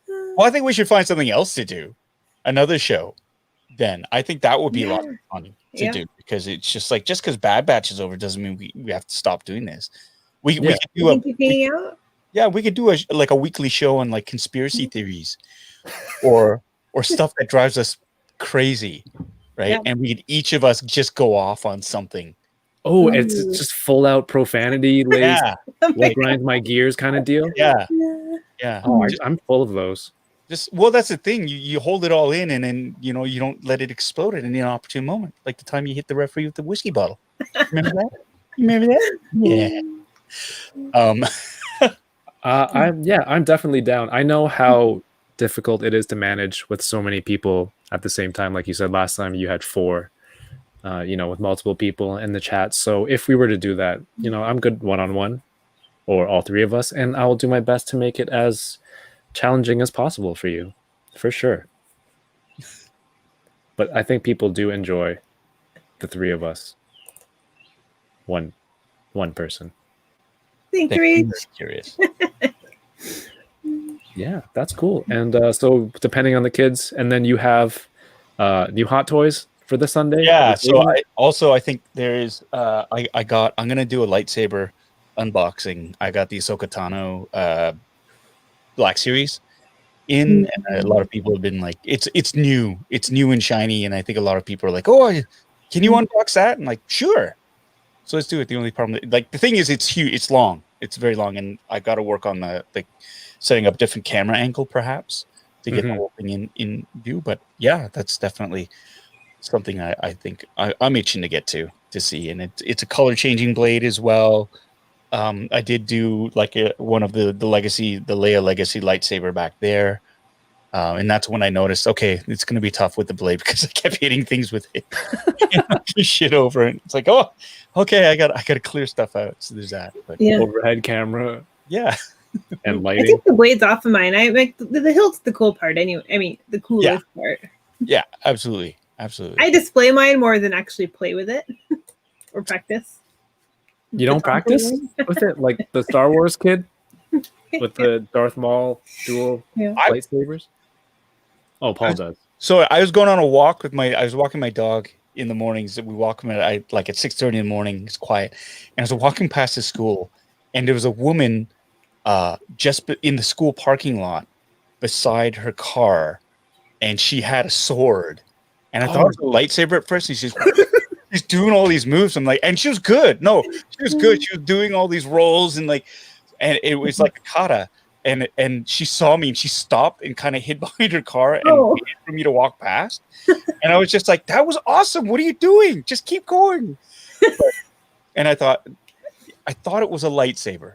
Well, I think we should find something else to do. Another show. Then I think that would be a lot of fun to do, because it's just like, just because Bad Batch is over doesn't mean we have to stop doing this. We could do we could do a weekly show on like conspiracy theories or stuff that drives us crazy, right? And each of us just go off on something. Oh, it's just full out profanity, what grinds my gears kind of deal. Yeah. Oh, I'm full of those. That's the thing. You hold it all in, and then you don't let it explode at any opportune moment, like the time you hit the referee with the whiskey bottle. Remember that? Yeah. I'm definitely down. I know how difficult it is to manage with so many people at the same time. Like you said last time, you had 4, with multiple people in the chat. So if we were to do that, I'm good one-on-one, or all 3 of us, and I will do my best to make it as challenging as possible for you, for sure. But I think people do enjoy the 3 of us. One person. Curious. Yeah, that's cool. And so depending on the kids, and then you have new hot toys for the Sunday. Yeah. So I think there is. I'm gonna do a lightsaber unboxing. I got the Ahsoka Tano Black Series in, and a lot of people have been like, it's new and shiny, and I think a lot of people are like, oh, can you unbox that? And like, sure. So let's do it. The only problem, like the thing is, it's huge. It's long. It's very long, and I got to work on the setting up different camera angle perhaps to get the whole thing in view. But yeah, that's definitely something I think I'm itching to get to see. And it's a color changing blade as well. I did do like one of the Leia Legacy lightsaber back there. And that's when I noticed, okay, it's going to be tough with the blade because I kept hitting things with it. Shit over it. It's like, oh, okay, I got to clear stuff out. So there's that. But overhead camera. Yeah. And lighting. I think the blade's off of mine. I like the hilt's the cool part anyway. I mean, the coolest part. Yeah, absolutely. I display mine more than actually play with it or practice. You don't practice with it like the Star Wars kid with the Darth Maul dual lightsabers? Oh, Paul does. So I was going on a walk I was walking my dog in the mornings. We walk him at 6:30 in the morning. It's quiet. And I was walking past his school, and there was a woman just in the school parking lot beside her car, and she had a sword. And I thought it was a lightsaber at first. And she's doing all these moves. I'm like, and she was good. No, she was good. She was doing all these rolls and it was like a kata. And she saw me and she stopped and kind of hid behind her car and waited for me to walk past. And I was just like, that was awesome. What are you doing? Just keep going. And I thought it was a lightsaber.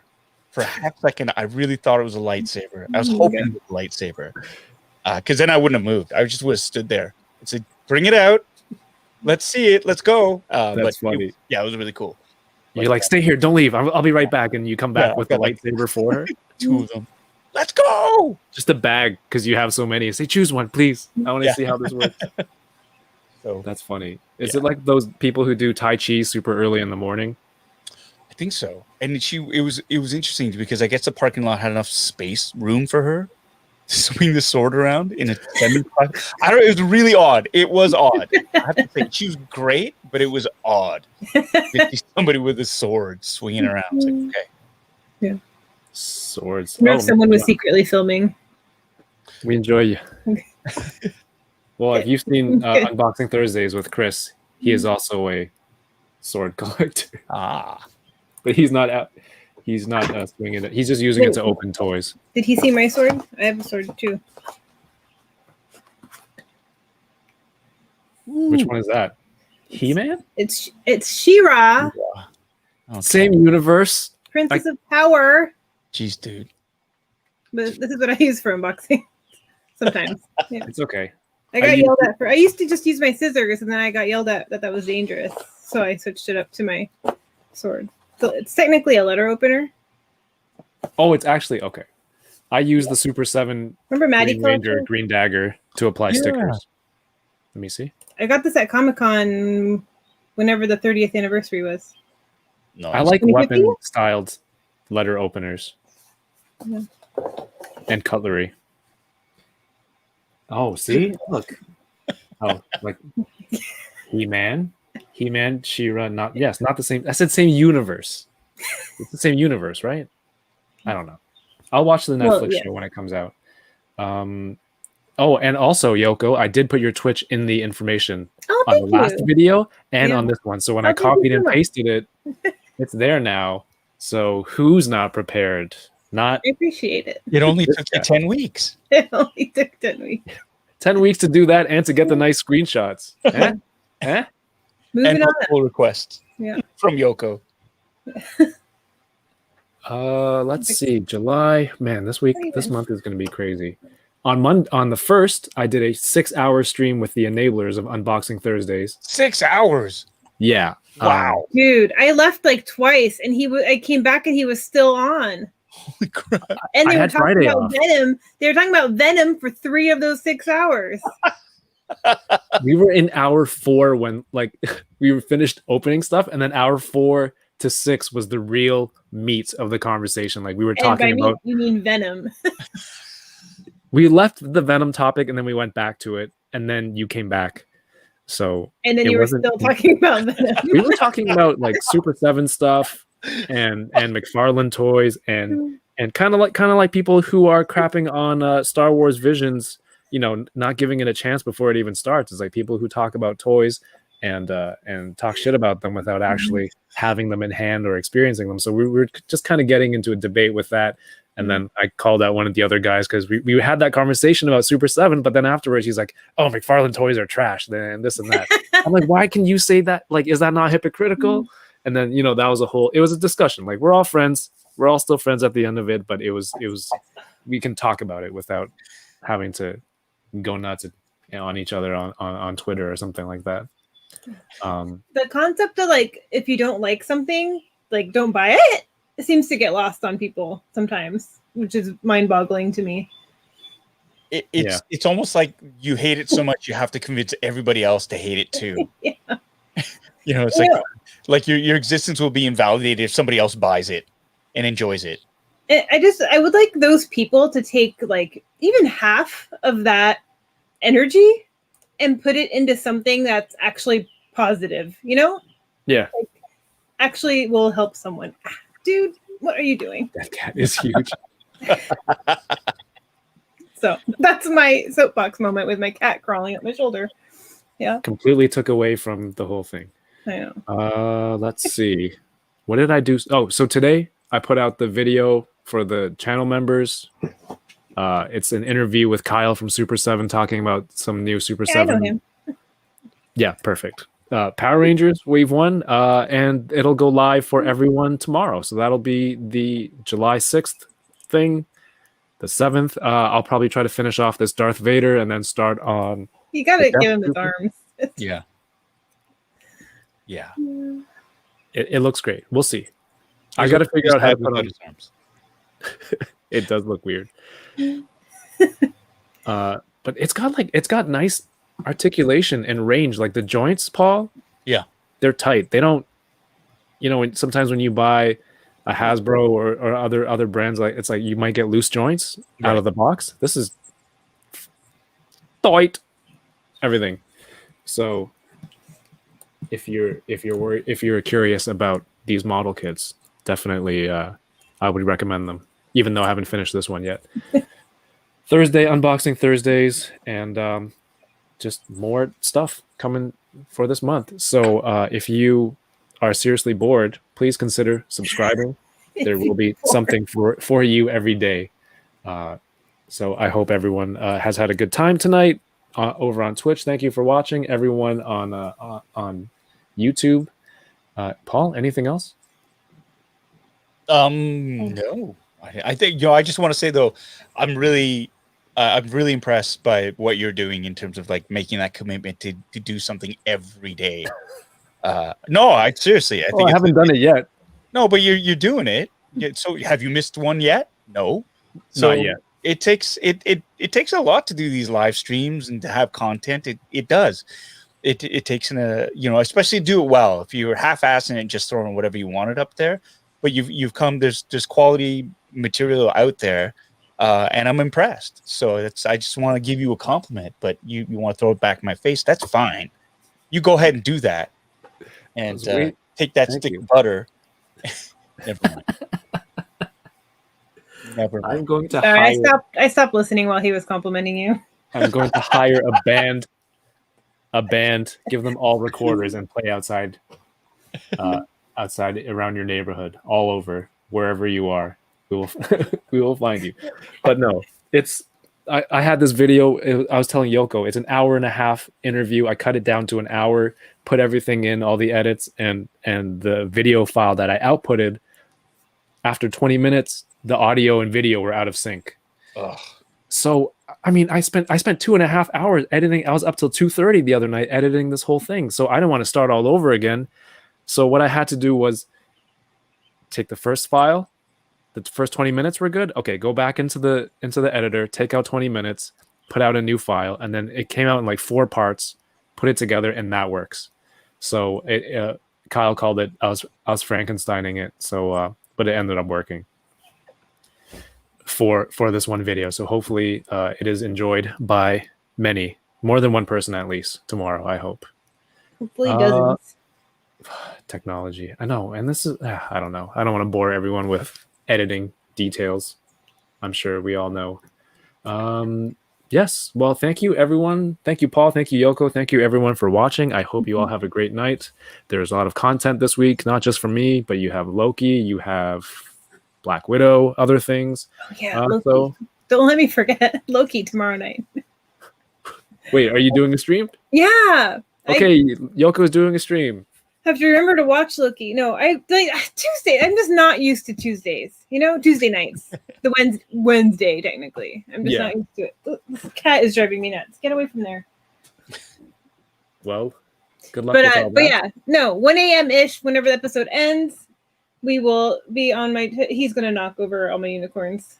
For a half second, I really thought it was a lightsaber. I was hoping it was a lightsaber. Because then I wouldn't have moved. I just would have stood there and said, bring it out. Let's see it. Let's go. That's funny. It was really cool. You're like, stay here. Don't leave. I'll be right back. And you come back with the lightsaber for her. 2 of them. Let's go. Just a bag because you have so many. Say, choose one, please. I want to see how this works. So that's funny. Is it like those people who do Tai Chi super early in the morning? I think so. And it was interesting because I guess the parking lot had enough room for her to swing the sword around in a semi-private. I don't know. It was really odd. It was odd. I have to say, she was great, but it was odd. Somebody with a sword swinging around. It's like, okay. Yeah. Swords. Someone was secretly filming. We enjoy you. Well, if you've seen Unboxing Thursdays with Chris, he is also a sword collector. But he's not swinging it. He's just using it to open toys. Did he see my sword? I have a sword too. Which one is that? He-Man? It's She-Ra. Okay. Same universe. Princess of Power. Jeez, dude. but this is what I use for unboxing sometimes. Yeah. It's okay. I got yelled at for. I used to just use my scissors, and then I got yelled at that was dangerous. So I switched it up to my sword. So it's technically a letter opener. Oh, it's actually okay. I use the Super 7 Remember Maddie Green Ranger collection? Green Dagger to apply stickers. Let me see. I got this at Comic-Con whenever the 30th anniversary was. No, I like 2050? weapon-styled letter openers Yeah. and cutlery. Oh, see? Look. Oh, like He-Man, She-Ra, not the same. I said same universe. It's the same universe, right? I don't know. I'll watch the Netflix show when it comes out. Oh, and also, Yoko, I did put your Twitch in the information on the last video and on this one. So when I copied and pasted it, it's there now. So who's not prepared? Not. I appreciate it. It only took you 10 weeks. It only took 10 weeks. 10 weeks to do that and to get the nice screenshots. Moving on. Multiple requests from Yoko. Let's see. July. Man, this month is going to be crazy. On the 1st, I did a 6-hour stream with the enablers of Unboxing Thursdays. 6 hours. Yeah. Wow. Dude, I left like twice, and I came back and he was still on. Holy crap. And they were talking about Venom. They were talking about Venom for 3 of those 6 hours. We were in hour 4 when we were finished opening stuff, and then hour 4 to 6 was the real meat of the conversation. Like we were talking about. You mean Venom? We left the Venom topic, and then we went back to it, and then you came back. So and then you were still talking about Venom. We were talking about like Super 7 stuff and McFarlane toys and kind of like people who are crapping on Star Wars Visions, not giving it a chance before it even starts. It's like people who talk about toys and talk shit about them without actually having them in hand or experiencing them. So we were just kind of getting into a debate with that. And then I called out one of the other guys because we had that conversation about Super 7, but then afterwards he's like, "Oh, McFarlane toys are trash," and this and that. I'm like, "Why can you say that? Like, is that not hypocritical?" And then that was it was a discussion. Like, we're all friends, we're all still friends at the end of it, but it was we can talk about it without having to go nuts on each other on Twitter or something like that. The concept of if you don't like something, don't buy it. It seems to get lost on people sometimes, which is mind-boggling to me. It's almost like you hate it so much you have to convince everybody else to hate it too. It's like your existence will be invalidated if somebody else buys it and enjoys it. I would like those people to take even half of that energy and put it into something that's actually positive. Yeah. Actually will help someone. Dude, what are you doing? That cat is huge. So that's my soapbox moment with my cat crawling up my shoulder. Yeah. Completely took away from the whole thing. I know. Let's see. What did I do? Oh, so today I put out the video for the channel members. It's an interview with Kyle from Super 7 talking about some new Super 7. I know him. Yeah, perfect. Power Rangers Wave 1, and it'll go live for everyone tomorrow. So that'll be the July 6th thing. The 7th, I'll probably try to finish off this Darth Vader and then start on... You gotta give him his arms. Yeah. Yeah. It looks great. We'll see. I got to figure out how to put on his arms. It does look weird. But it's got nice articulation and range. Like the joints, Paul. Yeah. They're tight. They don't, sometimes when you buy a Hasbro or other brands, it's like you might get loose joints out of the box. This is tight. Everything. So if you're curious about these model kits, definitely I would recommend them, even though I haven't finished this one yet. Thursday, Unboxing Thursdays, and just more stuff coming for this month. So if you are seriously bored, please consider subscribing. There will be something for you every day. So I hope everyone has had a good time tonight over on Twitch. Thank you for watching, everyone on YouTube. Paul, anything else? No. I think I just want to say though, I'm really impressed by what you're doing in terms of like making that commitment to do something every day. No, I seriously, I think I haven't done it yet. No, but you're doing it. So have you missed one yet? No. So Not yet. it takes it takes a lot to do these live streams and to have content. It does. It takes especially do it well. If you're half-assing it and just throwing whatever you wanted up there, but you've come there's quality material out there, and I'm impressed. So I just want to give you a compliment, but you want to throw it back in my face. That's fine. You go ahead and do that, and take that stick of butter. Never mind. Never mind. I'm going to Sorry, I stopped listening while he was complimenting you. I'm going to hire a band, give them all recorders and play outside around your neighborhood, all over, wherever you are. We will find you. But no, I had this video. I was telling Yoko, it's an 1.5-hour interview. I cut it down to an hour, put everything in, all the edits, and the video file that I outputted. After 20 minutes, the audio and video were out of sync. Ugh. So, I mean, I spent 2.5 hours editing. I was up till 2:30 the other night editing this whole thing. So I didn't want to start all over again. So what I had to do was take the first file. The first 20 minutes were good. Okay, go back into the editor, take out 20 minutes, put out a new file, and then it came out in like 4 parts. Put it together, and that works. So Kyle called it. I was Frankensteining it. So, but it ended up working for this one video. So hopefully it is enjoyed by many, more than one person at least tomorrow, I hope. Hopefully dozens. Technology. I know. And this is, I don't know. I don't want to bore everyone with editing details. I'm sure we all know. Yes. Well, thank you, everyone. Thank you, Paul. Thank you, Yoko. Thank you, everyone, for watching. I hope you all have a great night. There's a lot of content this week, not just for me, but you have Loki, you have Black Widow, other things. Oh, yeah, Loki. Don't let me forget Loki tomorrow night. Wait, are you doing a stream? Yeah. Okay, Yoko's doing a stream. Have to remember to watch Loki. No, Tuesday. I'm just not used to Tuesdays. Tuesday nights. The Wednesday, technically. I'm just not used to it. This cat is driving me nuts. Get away from there. Well, good luck with all that. But yeah, no, 1 a.m. ish. Whenever the episode ends, we will be on my. He's gonna knock over all my unicorns.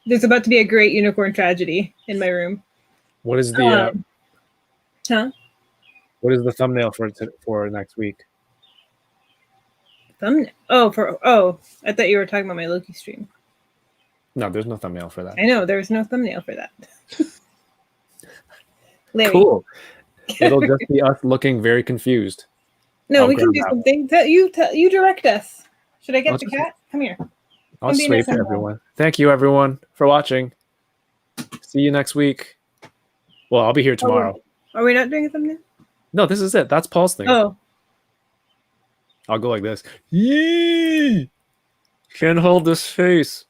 There's about to be a great unicorn tragedy in my room. What is the? What is the thumbnail for next week? Thumbnail? Oh, I thought you were talking about my Loki stream. No, there's no thumbnail for that. I know there's no thumbnail for that. Larry. Cool. It'll just be us looking very confused. No, we can do something. You direct us. Should I get the cat? Come here. I'll just wait for everyone. Thank you, everyone, for watching. See you next week. Well, I'll be here tomorrow. Are we not doing a thumbnail? No, this is it. That's Paul's thing. Oh. I'll go like this. Yee! Can't hold this face.